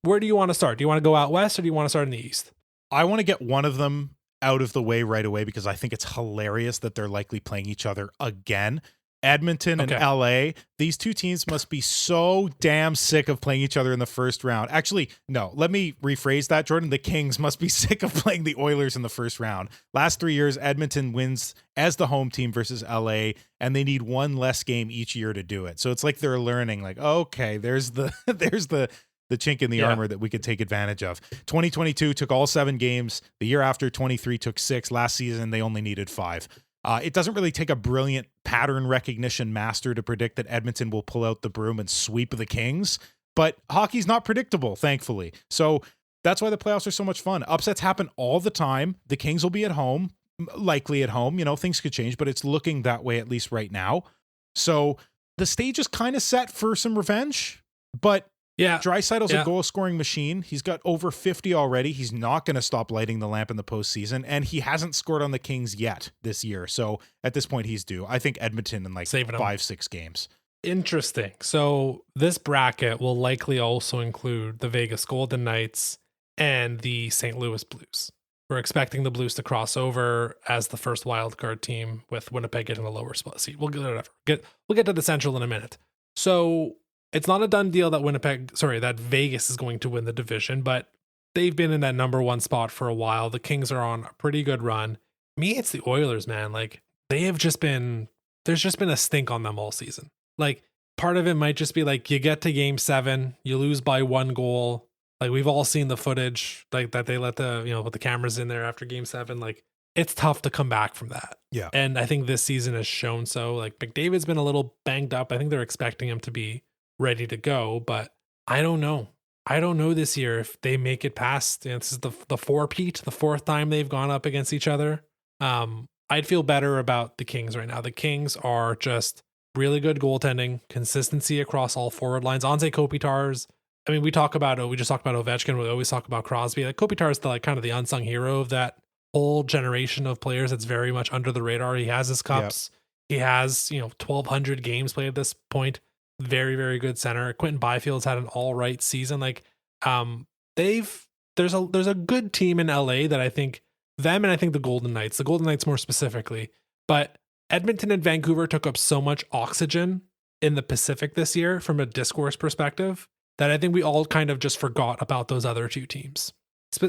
Where do you want to start? Do you want to go out west, or do you want to start in the East? I want to get one of them out of the way right away, because I think it's hilarious that they're likely playing each other again. Edmonton and LA, these two teams must be so damn sick of playing each other in the first round. Actually, no, let me rephrase that, Jordan. The Kings must be sick of playing the Oilers in the first round. Last 3 years, Edmonton wins as the home team versus LA, and they need one less game each year to do it. So it's like they're learning, like, okay, there's the the chink in the armor that we could take advantage of. 2022 took all 7 games. The year after, 23 took 6. Last season, they only needed 5. It doesn't really take a brilliant pattern recognition master to predict that Edmonton will pull out the broom and sweep the Kings, but hockey's not predictable, thankfully. So that's why the playoffs are so much fun. Upsets happen all the time. The Kings will be at home, likely at home. Things could change, but it's looking that way at least right now. So the stage is kind of set for some revenge, but Draisaitl's a goal-scoring machine. He's got over 50 already. He's not going to stop lighting the lamp in the postseason, and he hasn't scored on the Kings yet this year. So at this point, he's due. I think Edmonton in like 5-6 games. Interesting. So this bracket will likely also include the Vegas Golden Knights and the St. Louis Blues. We're expecting the Blues to cross over as the first wildcard team, with Winnipeg getting the lower spot seat. We'll get to the Central in a minute. So it's not a done deal that Vegas is going to win the division, but they've been in that number 1 spot for a while. The Kings are on a pretty good run. Me, it's the Oilers, man. Like, there's just been a stink on them all season. Like, part of it might just be like, you get to game 7, you lose by 1 goal. Like, we've all seen the footage, like that they let put the cameras in there after game 7. Like, it's tough to come back from that. Yeah. And I think this season has shown so. Like, McDavid's been a little banged up. I think they're expecting him to be ready to go, but I don't know. I don't know this year if they make it past. This is the 4-peat, the 4th time they've gone up against each other. I'd feel better about the Kings right now. The Kings are just really good goaltending, consistency across all forward lines. Anze Kopitar's, I mean, we just talked about Ovechkin. We always talk about Crosby. Like Kopitar's the like kind of the unsung hero of that whole generation of players that's very much under the radar. He has his cups. He has, 1,200 games played at this point. Very, very good center. Quentin Byfield's had an all right season. Like, there's a good team in LA that I think them, and I think the Golden Knights more specifically, but Edmonton and Vancouver took up so much oxygen in the Pacific this year from a discourse perspective that I think we all kind of just forgot about those other two teams.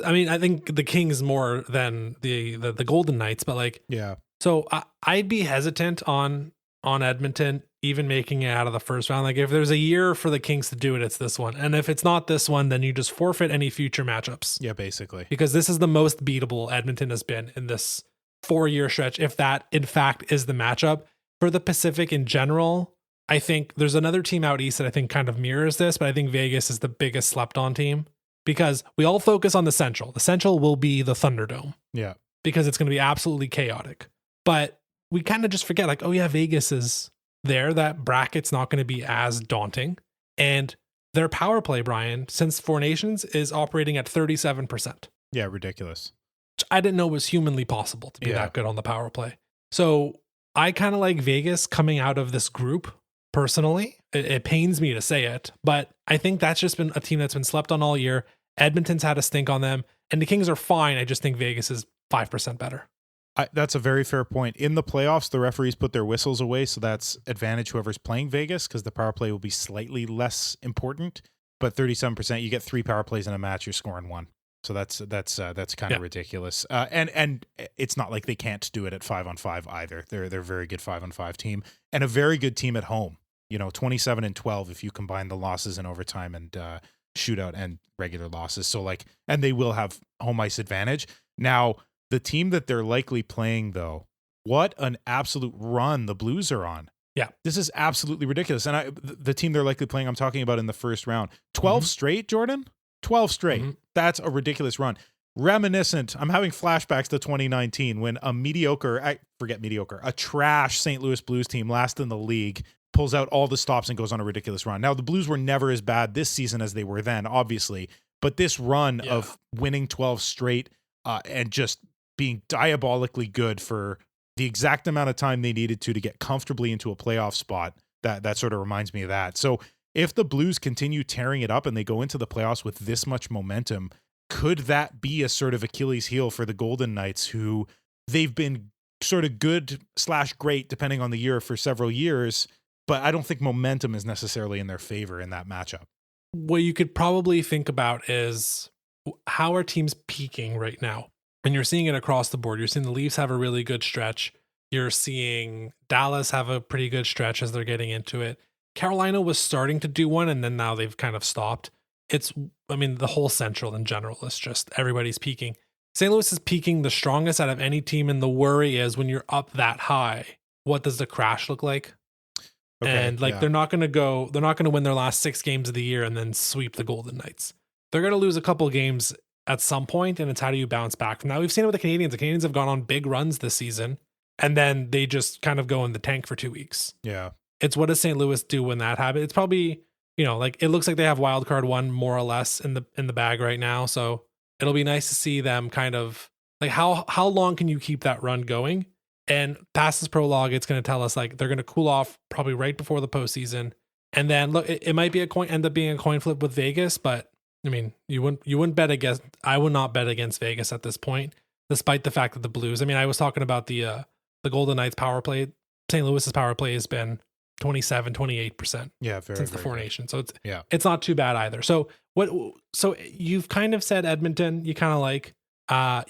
I mean, I think the Kings more than the Golden Knights, but like, yeah. So I'd be hesitant on Edmonton even making it out of the first round. Like if there's a year for the Kings to do it, it's this one. And if it's not this one, then you just forfeit any future matchups. Yeah, basically. Because this is the most beatable Edmonton has been in this 4-year stretch, if that in fact is the matchup. For the Pacific in general, I think there's another team out east that I think kind of mirrors this, but I think Vegas is the biggest slept on team because we all focus on the Central. The Central will be the Thunderdome. Yeah. Because it's going to be absolutely chaotic. But we kind of just forget, like, oh yeah, Vegas is there. That bracket's not going to be as daunting. And their power play, Brian, since Four Nations, is operating at 37%. Yeah, ridiculous. Which I didn't know was humanly possible to be that good on the power play. So I kind of like Vegas coming out of this group, personally. It pains me to say it, but I think that's just been a team that's been slept on all year. Edmonton's had a stink on them, and the Kings are fine. I just think Vegas is 5% better. That's a very fair point. In the playoffs, the referees put their whistles away, so that's advantage whoever's playing Vegas because the power play will be slightly less important. But 37%, you get 3 power plays in a match, you're scoring 1. So that's kind of ridiculous. And it's not like they can't do it at 5-on-5 either. They're a very good 5-on-5 team and a very good team at home. 27-12 if you combine the losses in overtime and shootout and regular losses. So and they will have home ice advantage. Now, the team that they're likely playing, though, what an absolute run the Blues are on. Yeah. This is absolutely ridiculous. And the team they're likely playing, I'm talking about in the first round. 12 straight, Jordan? 12 straight. Mm-hmm. That's a ridiculous run. Reminiscent, I'm having flashbacks to 2019 when a trash St. Louis Blues team, last in the league, pulls out all the stops and goes on a ridiculous run. Now, the Blues were never as bad this season as they were then, obviously. But this run of winning 12 straight and just being diabolically good for the exact amount of time they needed to get comfortably into a playoff spot, that sort of reminds me of that. So if the Blues continue tearing it up and they go into the playoffs with this much momentum, could that be a sort of Achilles heel for the Golden Knights, who they've been sort of good/great, depending on the year, for several years, but I don't think momentum is necessarily in their favor in that matchup. What you could probably think about is how are teams peaking right now? And you're seeing it across the board. You're seeing the Leafs have a really good stretch. You're seeing Dallas have a pretty good stretch as they're getting into it. Carolina was starting to do one, and then now they've kind of stopped. The whole Central in general is just everybody's peaking. St. Louis is peaking the strongest out of any team, and the worry is when you're up that high, what does the crash look like? Okay, and they're not going to win their last 6 games of the year and then sweep the Golden Knights. They're going to lose a couple games at some point, and it's how do you bounce back from that? We've seen it with the Canadiens. The Canadiens have gone on big runs this season, and then they just kind of go in the tank for 2 weeks. Yeah. It's what does St. Louis do when that happens? It's probably, it looks like they have wild card 1 more or less in the bag right now. So it'll be nice to see them kind of how long can you keep that run going? And past this prologue, it's going to tell us they're going to cool off probably right before the postseason. And then look, it might be end up being a coin flip with Vegas, but I mean, you wouldn't bet against. I would not bet against Vegas at this point, despite the fact that the Blues. I mean, I was talking about the Golden Knights power play. St. Louis's power play has been 27-28%. Yeah, since the Four good. Nations. So it's not too bad either. So So you've kind of said Edmonton. You kind of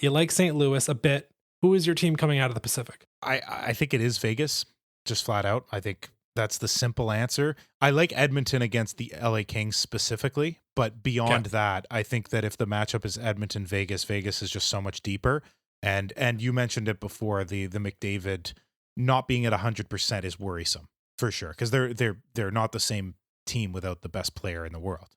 you like St. Louis a bit. Who is your team coming out of the Pacific? I think it is Vegas, just flat out. I think that's the simple answer. I like Edmonton against the LA Kings specifically, but beyond that, I think that if the matchup is Edmonton-Vegas, Vegas is just so much deeper. And you mentioned it before, the McDavid not being at 100% is worrisome for sure, because they're not the same team without the best player in the world.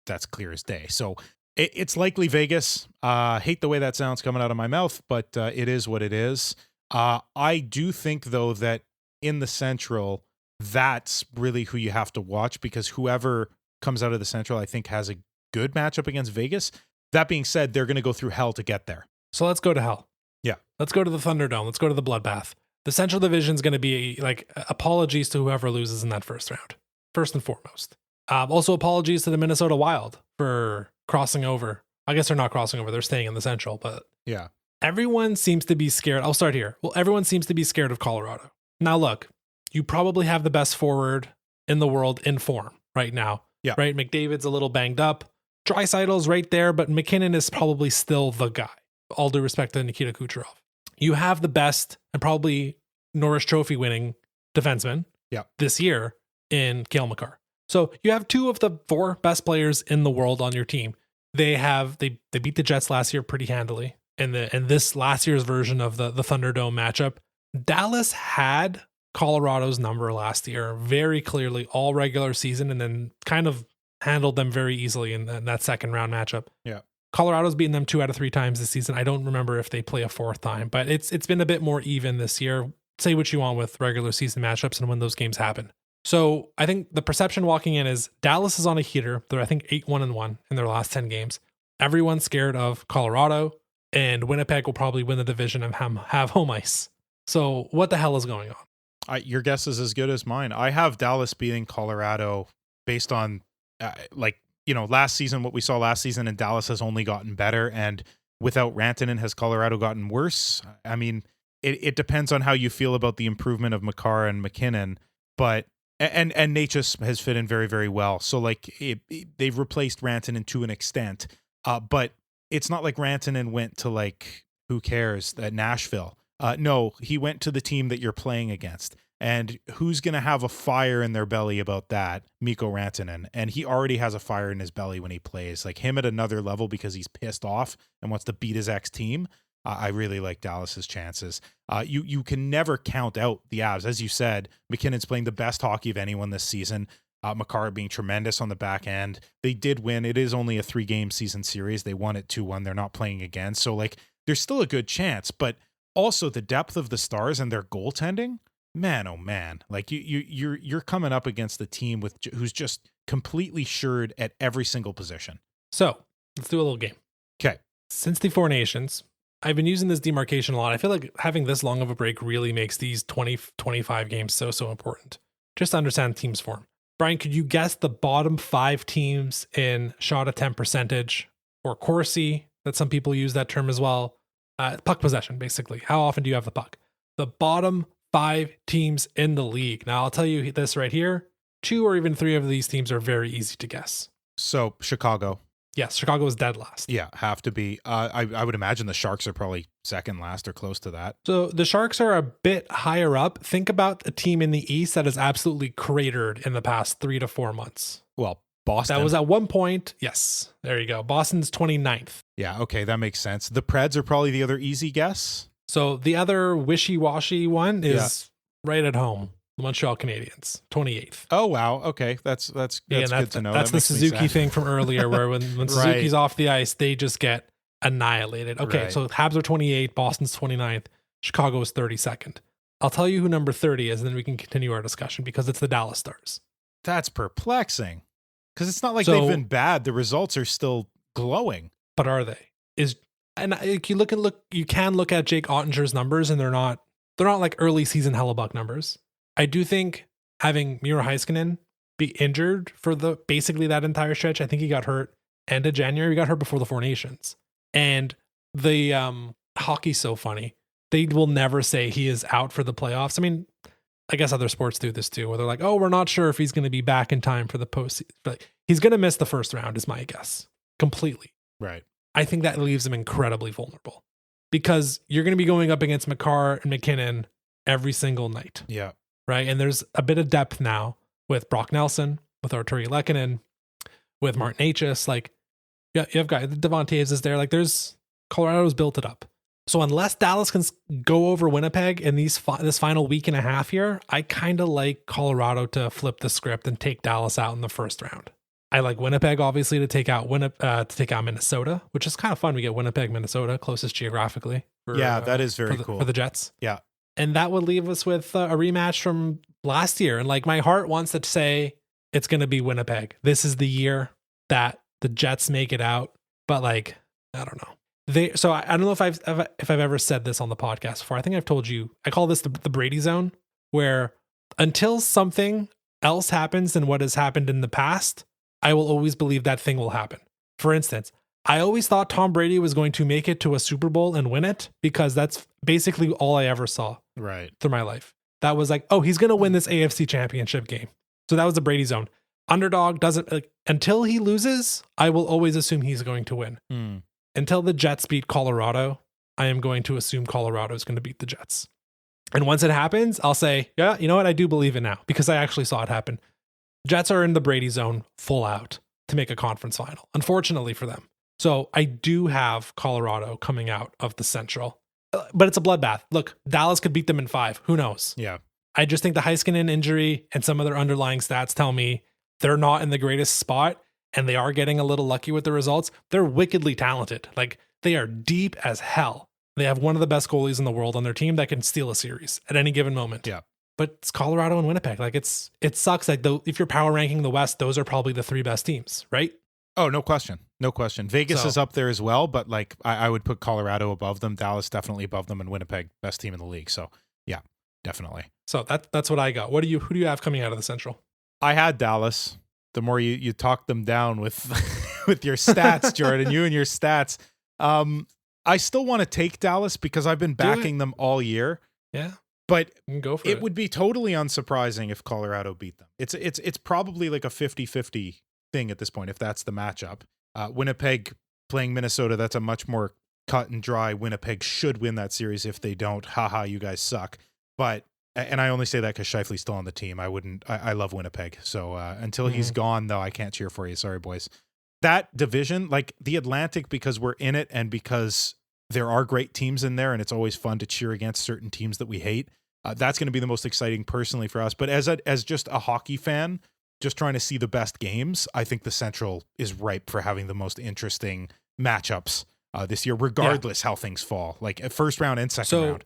That's clear as day. So it's likely Vegas. Hate the way that sounds coming out of my mouth, but it is what it is. I do think, though, that in the Central, that's really who you have to watch, because whoever comes out of the Central, I think, has a good matchup against Vegas. That being said, they're going to go through hell to get there. So let's go to hell. Yeah. Let's go to the Thunderdome. Let's go to the Bloodbath. The Central Division is going to be like, apologies to whoever loses in that first round, first and foremost. Also, apologies to the Minnesota Wild for crossing over. I guess they're not crossing over. They're staying in the Central, but yeah, everyone seems to be scared. I'll start here. Well, everyone seems to be scared of Colorado. Now, look, you probably have the best forward in the world in form right now. Yeah. Right? McDavid's a little banged up. Draisaitl's right there, but McKinnon is probably still the guy. All due respect to Nikita Kucherov. You have the best and probably Norris Trophy winning defenseman this year in Cale Makar. So you have two of the four best players in the world on your team. They beat the Jets last year pretty handily in this last year's version of the Thunderdome matchup. Dallas had Colorado's number last year very clearly all regular season, and then kind of handled them very easily in that second round matchup. Yeah. Colorado's beaten them 2 out of 3 times this season. I don't remember if they play a fourth time, but it's been a bit more even this year. Say what you want with regular season matchups and when those games happen. So I think the perception walking in is Dallas is on a heater. They're, I think, 8-1-1 in their last 10 games. Everyone's scared of Colorado, and Winnipeg will probably win the division and have home ice. So what the hell is going on? Your guess is as good as mine. I have Dallas beating Colorado based on last season, what we saw last season, and Dallas has only gotten better. And without Rantanen, has Colorado gotten worse? I mean, it depends on how you feel about the improvement of Makar and McKinnon, but and Natchez has fit in very, very well. So they've replaced Rantanen to an extent, but it's not like Rantanen went to who cares, Nashville. No, he went to the team that you're playing against. And who's going to have a fire in their belly about that? Mikko Rantanen. And he already has a fire in his belly when he plays. Him at another level because he's pissed off and wants to beat his ex-team. I really like Dallas's chances. You can never count out the Avs. As you said, McKinnon's playing the best hockey of anyone this season. Makar being tremendous on the back end. They did win. It is only a 3-game season series. They won it 2-1. They're not playing again. So there's still a good chance. But also the depth of the Stars and their goaltending. Man, oh man! You're coming up against the team who's just completely shirred at every single position. So let's do a little game. Okay. Since the Four Nations, I've been using this demarcation a lot. I feel like having this long of a break really makes these 20-25 games so important. Just to understand teams' form. Brian, could you guess the bottom 5 teams in shot attempt percentage or Corsi? That some people use that term as well. Puck possession, basically. How often do you have the puck? The bottom 5 teams in the league. Now, I'll tell you this right here. 2 or even 3 of these teams are very easy to guess. So, Chicago. Yes, Chicago is dead last. Yeah, have to be. I would imagine the Sharks are probably second last or close to that. So, the Sharks are a bit higher up. Think about a team in the East that has absolutely cratered in the past 3 to 4 months. Well, Boston. That was at one point. Yes, there you go. Boston's 29th. Yeah, okay, that makes sense. The Preds are probably the other easy guess. So the other wishy-washy one is right at home. The Montreal Canadiens, 28th. Oh, wow. Okay. That's good to know. That's the Suzuki thing from earlier where when Suzuki's off the ice, they just get annihilated. Okay, so Habs are 28, Boston's 29th, Chicago is 32nd. I'll tell you who number 30 is, and then we can continue our discussion because it's the Dallas Stars. That's perplexing because it's not like they've been bad. The results are still glowing. But are they? You can look at Jake Ottinger's numbers, and they're not like early season Hellebuck numbers. I do think having Miro Heiskanen be injured for basically that entire stretch. I think he got hurt end of January. He got hurt before the Four Nations, and the hockey's so funny. They will never say he is out for the playoffs. I mean, I guess other sports do this too, where they're like, "Oh, we're not sure if he's going to be back in time for the postseason." But he's going to miss the first round, is my guess, completely. Right. I think that leaves him incredibly vulnerable because you're going to be going up against Makar and McKinnon every single night. Yeah. Right. And there's a bit of depth now with Brock Nelson, with Arturi Lehkonen, with Martin Necas. You have guys, Devon Toews is there. There's Colorado's built it up. So unless Dallas can go over Winnipeg in this final week and a half here, I kind of like Colorado to flip the script and take Dallas out in the first round. I like Winnipeg, obviously, to take out Minnesota, which is kind of fun. We get Winnipeg, Minnesota, closest geographically. That is very cool for the Jets. Yeah, And that would leave us with a rematch from last year. And like my heart wants to say it's going to be Winnipeg. This is the year that the Jets make it out. But like, I don't know. So I don't know if I've ever said this on the podcast before. I think I've told you, I call this the Brady zone, where until something else happens than what has happened in the past, I will always believe that thing will happen. For instance, I always thought Tom Brady was going to make it to a Super Bowl and win it because that's basically all I ever saw through my life. That was like, oh, he's going to win this AFC championship game. So that was the Brady zone. Underdog doesn't, like, until he loses, I will always assume he's going to win. Until the Jets beat Colorado, I am going to assume Colorado is going to beat the Jets. And once it happens, I'll say, yeah, you know what? I do believe it now because I actually saw it happen. Jets are in the Brady zone full out to make a conference final, unfortunately for them. So I do have Colorado coming out of the Central, but it's a bloodbath. Look, Dallas could beat them in 5. Who knows? Yeah. I just think the Heiskanen injury and some of their underlying stats tell me they're not in the greatest spot and they are getting a little lucky with the results. They're wickedly talented. Like they are deep as hell. They have one of the best goalies in the world on their team that can steal a series at any given moment. Yeah. But it's Colorado and Winnipeg. Like it sucks. Like if you're power ranking the West, those are probably the 3 best teams, right? Oh, no question. No question. Vegas is up there as well, but like I would put Colorado above them, Dallas definitely above them, and Winnipeg best team in the league. So yeah, definitely. So that's what I got. Who do you have coming out of the Central? I had Dallas. The more you talk them down with with your stats, Jordan, you and your stats. I still want to take Dallas because I've been backing them all year. Yeah. But go for it would be totally unsurprising if Colorado beat them. It's probably like a 50-50 thing at this point, if that's the matchup. Winnipeg playing Minnesota, that's a much more cut and dry. Winnipeg should win that series. If they don't, haha, you guys suck. But, and I only say that because Scheifele's still on the team. I love Winnipeg. So until he's gone, though, I can't cheer for you. Sorry, boys. That division, like the Atlantic, because we're in it and because there are great teams in there and it's always fun to cheer against certain teams that we hate. That's going to be the most exciting personally for us. But as just a hockey fan, just trying to see the best games, I think the Central is ripe for having the most interesting matchups this year, regardless how things fall, like at first round and second round.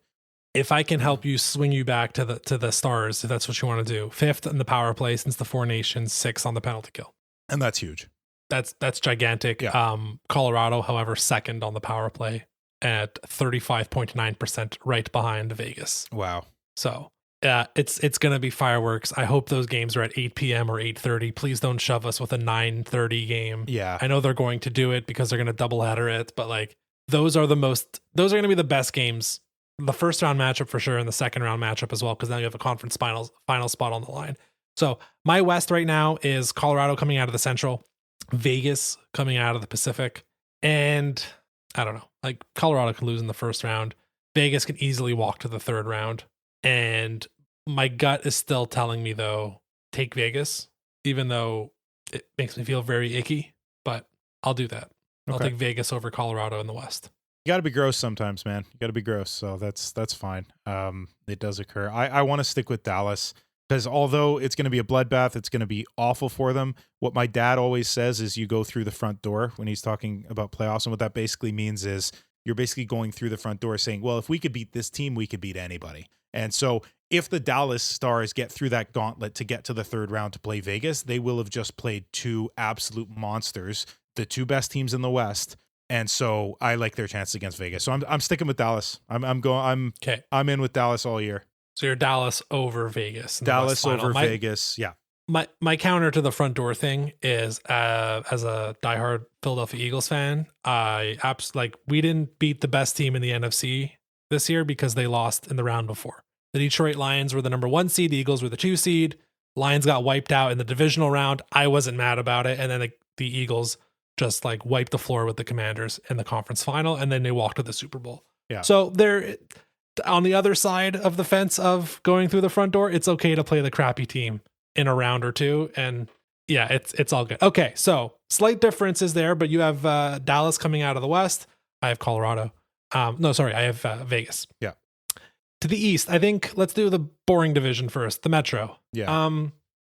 If I can help you swing you back to the Stars, if that's what you want to do, 5th in the power play since the 4 Nations, 6th on the penalty kill. And that's huge. That's gigantic. Yeah. Colorado, however, 2nd on the power play at 35.9%, right behind Vegas. Wow. So it's going to be fireworks. I hope those games are at 8 p.m. or 8:30. Please don't shove us with a 9:30 game. Yeah. I know they're going to do it because they're going to double header it, but like those are going to be the best games. The first round matchup for sure, and the second round matchup as well, because now you have a conference final spot on the line. So my West right now is Colorado coming out of the Central, Vegas coming out of the Pacific, and I don't know, like Colorado can lose in the first round. Vegas can easily walk to the third round. And my gut is still telling me, though, take Vegas, even though it makes me feel very icky, but I'll do that. I'll take Vegas over Colorado in the West. You got to be gross sometimes, man. You got to be gross. So that's fine. It does occur. I want to stick with Dallas because although it's going to be a bloodbath, it's going to be awful for them. What my dad always says is you go through the front door when he's talking about playoffs. And what that basically means is you're basically going through the front door saying, well, if we could beat this team, we could beat anybody. And so if the Dallas Stars get through that gauntlet to get to the third round to play Vegas, they will have just played 2 absolute monsters, the 2 best teams in the West. And so I like their chances against Vegas. So I'm sticking with Dallas. I'm in with Dallas all year. So you're Dallas over Vegas. Dallas over Vegas. Yeah. My counter to the front door thing is as a diehard Philadelphia Eagles fan, we didn't beat the best team in the NFC this year because they lost in the round before. The Detroit Lions were the number 1 seed. The Eagles were the 2 seed. Lions got wiped out in the divisional round. I wasn't mad about it. And then the Eagles just like wiped the floor with the Commanders in the conference final. And then they walked to the Super Bowl. Yeah. So they're on the other side of the fence of going through the front door. It's okay to play the crappy team in a round or 2. And yeah, it's all good. Okay. So slight differences there, but you have Dallas coming out of the West. I have Colorado. I have Vegas. Yeah. To the East, I think let's do the boring division first, the Metro. Yeah.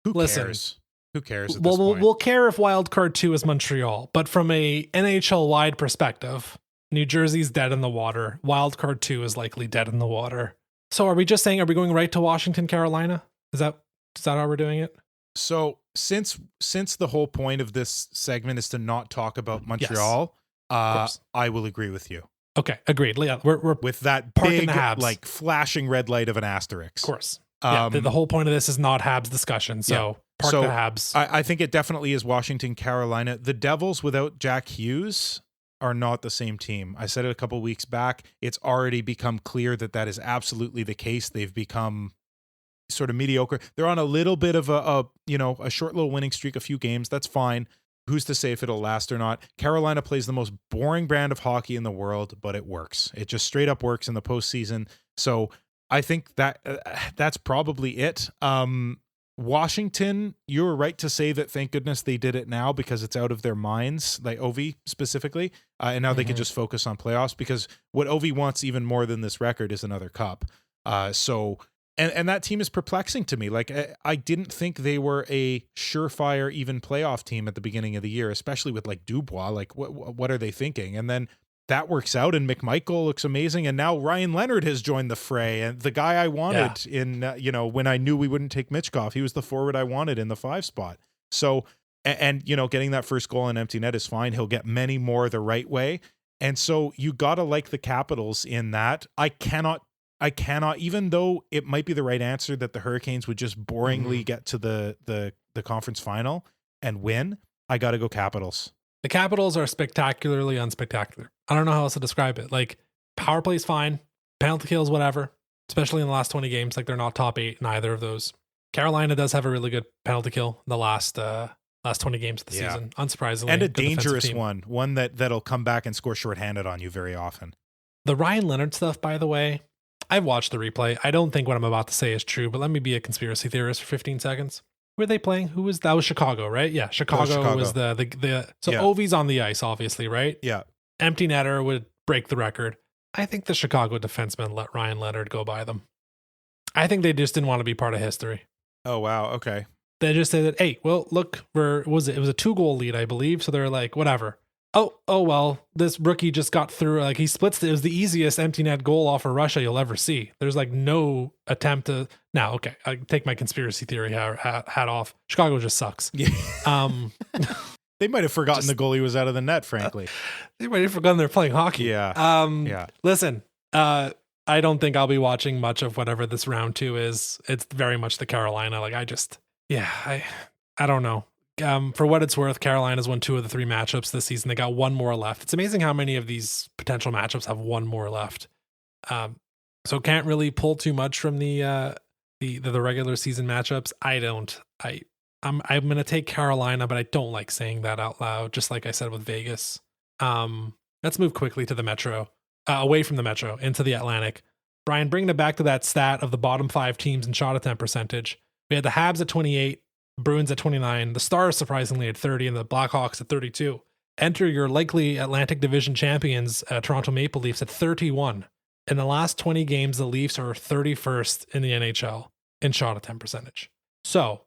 Who cares? Who cares at this point? We'll care if Wild Card 2 is Montreal, but from a NHL-wide perspective, New Jersey's dead in the water. Wild Card 2 is likely dead in the water. So are we just saying, are we going right to Washington, Carolina? Is that how we're doing it? So since the whole point of this segment is to not talk about Montreal, I will agree with you. Okay, agreed. Yeah, we're with that parking big, the Habs, like flashing red light of an asterisk. Of course. The whole point of this is not Habs discussion. So park the Habs. I think it definitely is Washington, Carolina. The Devils without Jack Hughes are not the same team. I said it a couple weeks back. It's already become clear that is absolutely the case. They've become sort of mediocre. They're on a little bit of a short little winning streak, a few games. That's fine. Who's to say if it'll last or not? Carolina plays the most boring brand of hockey in the world, but it works. It just straight up works in the postseason. So I think that's probably it. Washington, you were right to say that thank goodness they did it now because it's out of their minds, like Ovi specifically, and now they can just focus on playoffs because what Ovi wants even more than this record is another cup. And that team is perplexing to me. Like, I didn't think they were a surefire even playoff team at the beginning of the year, especially with like Dubois. Like, what are they thinking? And then that works out, and McMichael looks amazing. And now Ryan Leonard has joined the fray, and the guy I wanted in, when I knew we wouldn't take Mitchkov, he was the forward I wanted in the 5 spot. So, and getting that first goal in empty net is fine. He'll get many more the right way. And so you got to like the Capitals in that. I cannot, even though it might be the right answer that the Hurricanes would just boringly get to the conference final and win, I got to go Capitals. The Capitals are spectacularly unspectacular. I don't know how else to describe it. Like, power play's fine, penalty kills, whatever, especially in the last 20 games. Like, they're not top 8 in either of those. Carolina does have a really good penalty kill in the last 20 games of the season, unsurprisingly. And a dangerous one that'll come back and score shorthanded on you very often. The Ryan Leonard stuff, by the way, I've watched the replay. I don't think what I'm about to say is true, but let me be a conspiracy theorist for 15 seconds. Who were they playing? That was Chicago, right? Yeah, Chicago was the Ovi's on the ice, obviously, right? Yeah. Empty netter would break the record. I think the Chicago defensemen let Ryan Leonard go by them. I think they just didn't want to be part of history. Oh, wow. Okay. They just said, hey, well, look, it was a 2-goal lead, I believe. So they're like, whatever. Oh, well, this rookie just got through. Like, he splits it was the easiest empty net goal off of Russia you'll ever see. There's like no attempt to. Now, okay, I take my conspiracy theory hat off. Chicago just sucks. Yeah. They might have forgotten the goalie was out of the net, frankly. They might have forgotten they're playing hockey. Yeah. Listen, I don't think I'll be watching much of whatever this round 2 is. It's very much the Carolina. Like, I don't know. For what it's worth, Carolina's won 2 of the 3 matchups this season. They got 1 more left. It's amazing how many of these potential matchups have 1 more left. So can't really pull too much from the regular season matchups. I'm going to take Carolina, but I don't like saying that out loud, just like I said with Vegas. Let's move quickly to the Metro, away from the Metro, into the Atlantic. Brian, bringing it back to that stat of the bottom 5 teams in shot attempt percentage. We had the Habs at 28, Bruins at 29, the Stars surprisingly at 30, and the Blackhawks at 32. Enter your likely Atlantic Division champions, Toronto Maple Leafs, at 31. In the last 20 games, the Leafs are 31st in the NHL in shot attempt percentage. So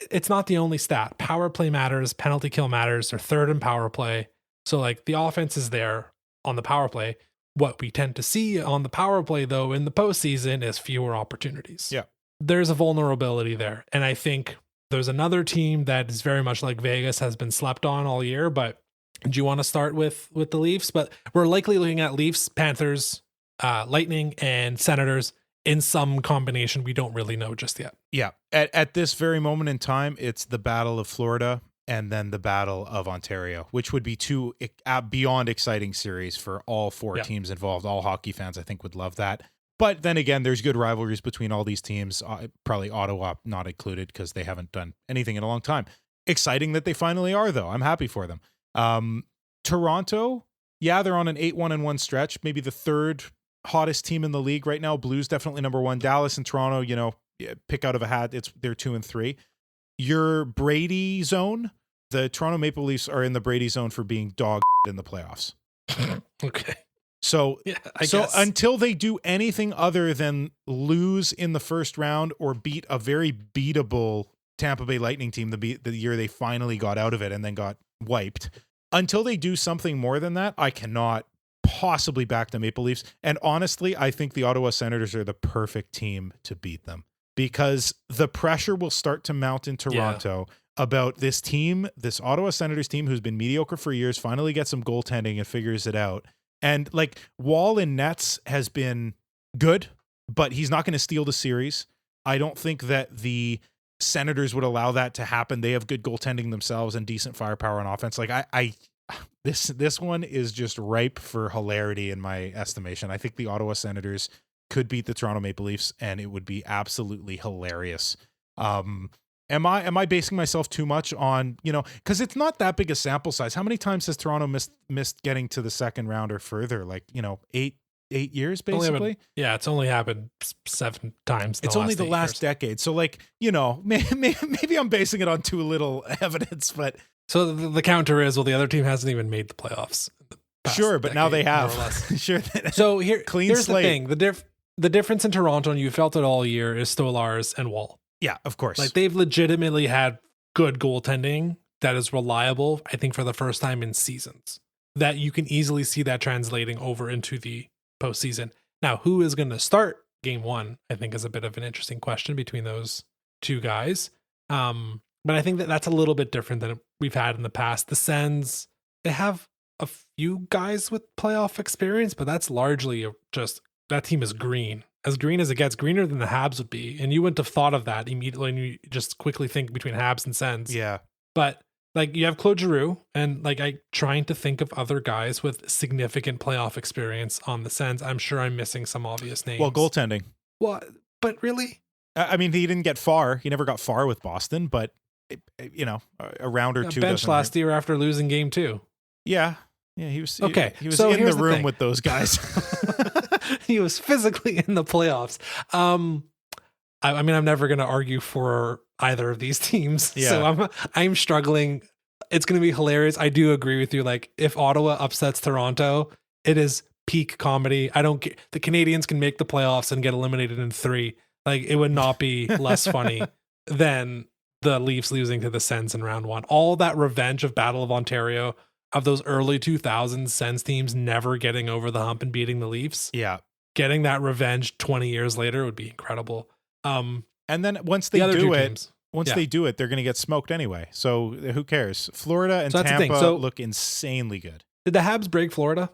it's not the only stat. Power play matters, penalty kill matters. They're 3rd in power play. So like the offense is there on the power play. What we tend to see on the power play, though, in the postseason is fewer opportunities. Yeah. There's a vulnerability there. And I think there's another team that is very much like Vegas, has been slept on all year. But do you want to start with the Leafs? But we're likely looking at Leafs, Panthers, Lightning, and Senators in some combination. We don't really know just yet. Yeah. At this very moment in time, it's the Battle of Florida and then the Battle of Ontario, which would be 2 beyond exciting series for all 4 teams involved. All hockey fans, I think, would love that. But then again, there's good rivalries between all these teams, probably Ottawa not included because they haven't done anything in a long time. Exciting that they finally are, though. I'm happy for them. Toronto, they're on an 8-1-1 stretch, maybe the 3rd hottest team in the league right now. Blues definitely number 1. Dallas and Toronto, pick out of a hat. They're 2 and 3. Your Brady zone, the Toronto Maple Leafs are in the Brady zone for being dog in the playoffs. Okay. So, I guess. Until they do anything other than lose in the first round or beat a very beatable Tampa Bay Lightning team the year they finally got out of it and then got wiped, until they do something more than that, I cannot possibly back the Maple Leafs. And honestly, I think the Ottawa Senators are the perfect team to beat them, because the pressure will start to mount in Toronto about this team, this Ottawa Senators team who's been mediocre for years, finally gets some goaltending and figures it out. And like, Wall in nets has been good, but he's not going to steal the series. I don't think that the Senators would allow that to happen. They have good goaltending themselves and decent firepower on offense. Like, this one is just ripe for hilarity in my estimation. I think the Ottawa Senators could beat the Toronto Maple Leafs, and it would be absolutely hilarious. Am I basing myself too much on, because it's not that big a sample size. How many times has Toronto missed getting to the second round or further? Like, 8 years basically. It's only happened 7 times. It's only the last decade. So like, maybe I'm basing it on too little evidence, but so the counter is, well, the other team hasn't even made the playoffs. Sure, but now they have. Sure. So here's slate. The thing. The difference in Toronto, and you felt it all year, is Stolarz and Wall. Yeah, of course. Like, they've legitimately had good goaltending that is reliable, I think, for the first time in seasons. That you can easily see that translating over into the postseason. Now, who is going to start game 1, I think, is a bit of an interesting question between those two guys. But I think that's a little bit different than we've had in the past. The Sens, they have a few guys with playoff experience, but that's largely just, that team is green. As green as it gets, greener than the Habs would be. And you wouldn't have thought of that immediately, and you just quickly think between Habs and Sens. Yeah. But like, you have Claude Giroux, and like, I trying to think of other guys with significant playoff experience on the Sens. I'm sure I'm missing some obvious names. Well, goaltending. Well, but really? I mean, he didn't get far. He never got far with Boston, but a round or two. Bench last year after losing game 2. Yeah. Yeah, he was okay. He was in the room with those guys. He was physically in the playoffs. I mean, I'm never going to argue for either of these teams. Yeah. So I'm struggling. It's going to be hilarious. I do agree with you. Like, if Ottawa upsets Toronto, it is peak comedy. I don't get, the Canadiens can make the playoffs and get eliminated in 3. Like, it would not be less funny than the Leafs losing to the Sens in round 1. All that revenge of Battle of Ontario, of those early 2000s Sens teams never getting over the hump and beating the Leafs. Yeah. Getting that revenge 20 years later would be incredible. And then once they do it, they do it, they're going to get smoked anyway. So who cares? Florida and Tampa look insanely good. Did the Habs break Florida?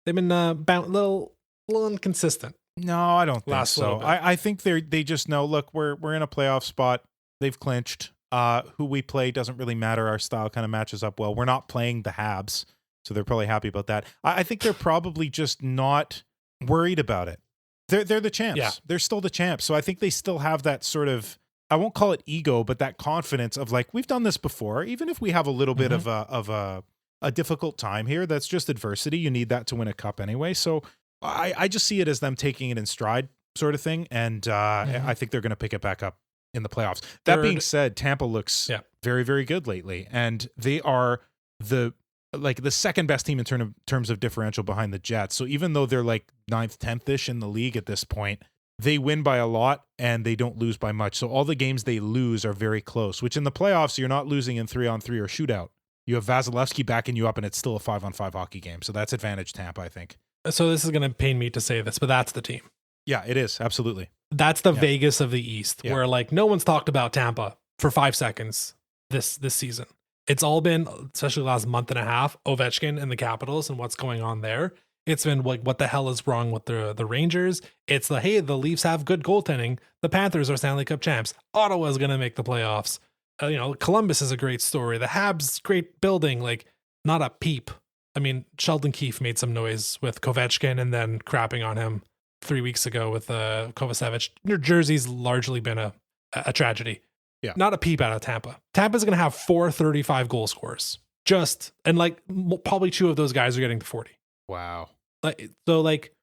They've been a little inconsistent. No, I don't think so. I think they just know, look, we're in a playoff spot. They've clinched. Who we play doesn't really matter. Our style kind of matches up well. We're not playing the Habs, so they're probably happy about that. I think they're probably just not worried about it. They're the champs. Yeah. They're still the champs. So I think they still have that sort of, I won't call it ego, but that confidence of like, we've done this before. Even if we have a little bit of a difficult time here, that's just adversity. You need that to win a cup anyway. So I just see it as them taking it in stride sort of thing. And I think they're going to pick it back up in the playoffs. That being said, Tampa looks very, very good lately. And they are the second best team in terms of differential behind the Jets. So even though they're like 9th, 10th-ish in the league at this point, they win by a lot and they don't lose by much. So all the games they lose are very close, which in the playoffs, you're not losing in 3-on-3 or shootout. You have Vasilevsky backing you up and it's still a 5-on-5 hockey game. So that's advantage Tampa, I think. So this is going to pain me to say this, but that's the team. Yeah, it is. Absolutely. That's the Vegas of the East, where like no one's talked about Tampa for 5 seconds this season. It's all been, especially the last month and a half, Ovechkin and the Capitals and what's going on there. It's been like, what the hell is wrong with the Rangers? It's the Leafs have good goaltending. The Panthers are Stanley Cup champs. Ottawa's going to make the playoffs. Columbus is a great story. The Habs, great building, like not a peep. I mean, Sheldon Keefe made some noise with Ovechkin and then crapping on him 3 weeks ago with Kovacevic. New Jersey's largely been a tragedy. Yeah. Not a peep out of Tampa. Tampa's going to have 435 goal scorers. Probably 2 of those guys are getting to 40. Wow. Like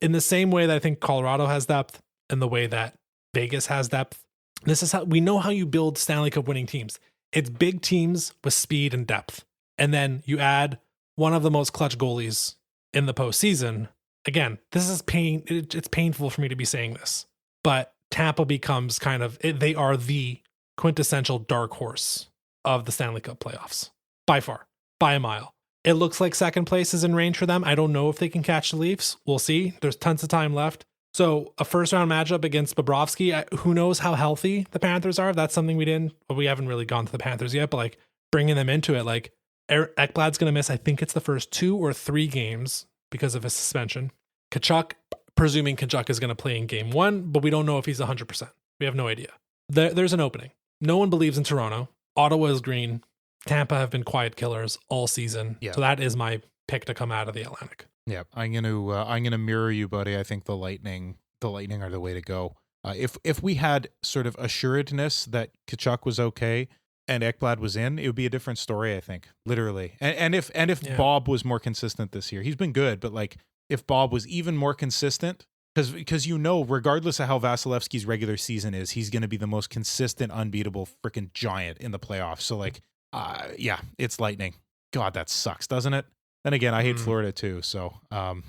in the same way that I think Colorado has depth and the way that Vegas has depth, this is how we know how you build Stanley Cup winning teams. It's big teams with speed and depth. And then you add one of the most clutch goalies in the postseason. Again, this is pain. It's painful for me to be saying this, but Tampa becomes they are the quintessential dark horse of the Stanley Cup playoffs by far, by a mile. It looks like second place is in range for them. I don't know if they can catch the Leafs. We'll see. There's tons of time left. So a first round matchup against Bobrovsky. Who knows how healthy the Panthers are? That's something we haven't really gone to the Panthers yet, but like bringing them into it, like Ekblad's going to miss, I think it's the first 2 or 3 games because of his suspension. Tkachuk, presuming Tkachuk is going to play in game 1, but we don't know if he's 100%. We have no idea. There's an opening. No one believes in Toronto. Ottawa is green. Tampa have been quiet killers all season. Yeah. So that is my pick to come out of the Atlantic. Yeah, I'm gonna mirror you, buddy. I think the Lightning are the way to go. If we had sort of assuredness that Tkachuk was okay and Ekblad was in, it would be a different story, I think, literally. And if Bob was more consistent this year, he's been good, but like if Bob was even more consistent, because regardless of how Vasilevsky's regular season is, he's going to be the most consistent, unbeatable freaking giant in the playoffs. So like, it's Lightning. God, that sucks, doesn't it? And again, I hate Florida too. So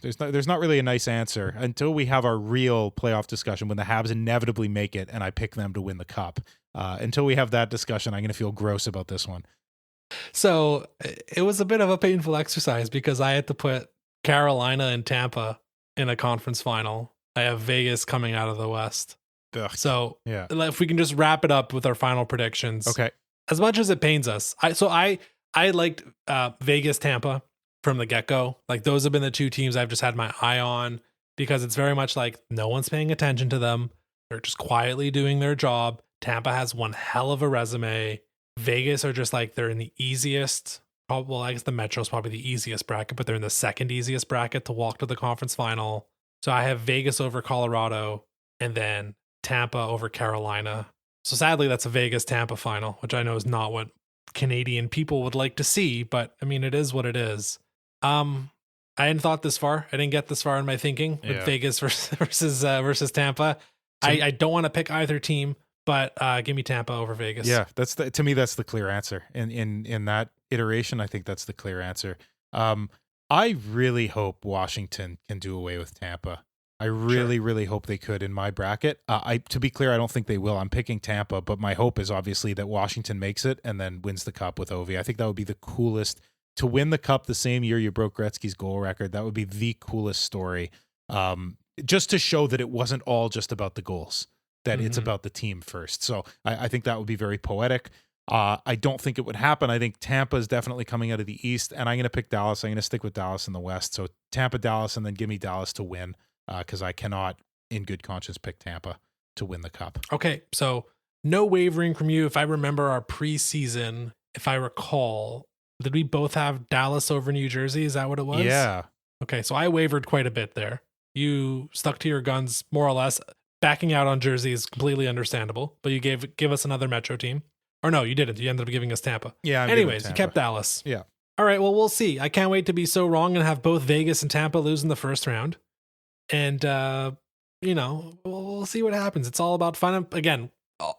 there's not really a nice answer until we have our real playoff discussion when the Habs inevitably make it and I pick them to win the cup. Until we have that discussion, I'm going to feel gross about this one. So it was a bit of a painful exercise because I had to put Carolina and Tampa in a conference final. I have Vegas coming out of the West. Ugh. So if we can just wrap it up with our final predictions. Okay. As much as it pains us, I liked Vegas, Tampa from the get-go. Like those have been the 2 teams I've just had my eye on because it's very much like no one's paying attention to them. They're just quietly doing their job. Tampa has one hell of a resume. Vegas are just like they're in the easiest. Well, I guess the Metro's probably the easiest bracket, but they're in the second easiest bracket to walk to the conference final. So I have Vegas over Colorado and then Tampa over Carolina. So sadly, that's a Vegas-Tampa final, which I know is not what Canadian people would like to see, but I mean, it is what it is. I hadn't thought this far. I didn't get this far in my thinking with Vegas versus Tampa. I don't want to pick either team, but give me Tampa over Vegas. Yeah, to me that's the clear answer. In that iteration, I think that's the clear answer. I really hope Washington can do away with Tampa. I really hope they could in my bracket. To be clear, I don't think they will. I'm picking Tampa, but my hope is obviously that Washington makes it and then wins the cup with Ovi. I think that would be the coolest. To win the cup the same year you broke Gretzky's goal record, that would be the coolest story. Just to show that it wasn't all just about the goals, that it's about the team first. So I think that would be very poetic. I don't think it would happen. I think Tampa is definitely coming out of the East, and I'm going to pick Dallas. I'm going to stick with Dallas in the West. So Tampa, Dallas, and then give me Dallas to win because I cannot, in good conscience, pick Tampa to win the cup. Okay, so no wavering from you. If I remember our preseason, if I recall, did we both have Dallas over New Jersey? Is that what it was? Yeah. Okay, so I wavered quite a bit there. You stuck to your guns more or less. Backing out on Jersey is completely understandable, but you give us another Metro team. Or no, you didn't. You ended up giving us Tampa. Yeah. Anyways, you kept Dallas. Yeah. All right, well, we'll see. I can't wait to be so wrong and have both Vegas and Tampa lose in the first round. And, we'll see what happens. It's all about fun. Again,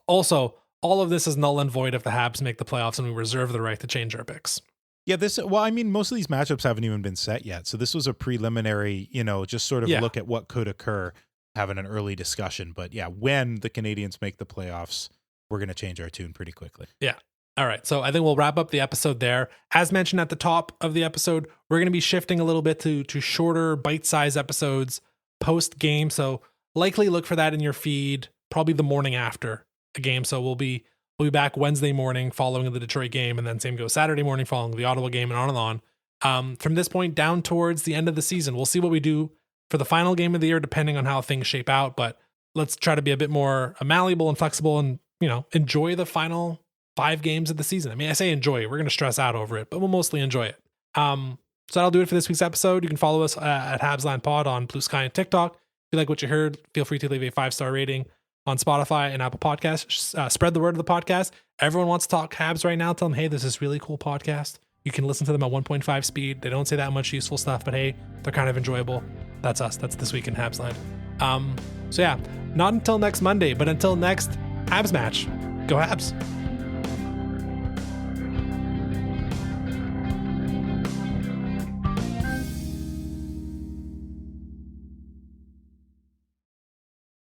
also, all of this is null and void if the Habs make the playoffs and we reserve the right to change our picks. Yeah, most of these matchups haven't even been set yet. So this was a preliminary, just sort of look at what could occur, having an early discussion. But yeah, when the Canadiens make the playoffs, we're going to change our tune pretty quickly. Yeah. All right. So I think we'll wrap up the episode there. As mentioned at the top of the episode, we're going to be shifting a little bit to shorter bite-sized episodes post-game. So likely look for that in your feed, probably the morning after a game. So we'll be back Wednesday morning following the Detroit game, and then same goes Saturday morning following the Ottawa game, and on and on. From this point down towards the end of the season, we'll see what we do for the final game of the year, depending on how things shape out. But let's try to be a bit more malleable and flexible and, enjoy the final 5 games of the season. I mean, I say enjoy it. We're going to stress out over it, but we'll mostly enjoy it. So that'll do it for this week's episode. You can follow us at Habsland Pod on Blue Sky and TikTok. If you like what you heard, feel free to leave a 5-star rating on Spotify and Apple Podcasts. Spread the word of the podcast. Everyone wants to talk Habs right now. Tell them, hey, this is really cool podcast. You can listen to them at 1.5 speed. They don't say that much useful stuff, but hey, they're kind of enjoyable. That's us. That's This Week in Habsland. So yeah, not until next Monday, but until next Habs match. Go Habs.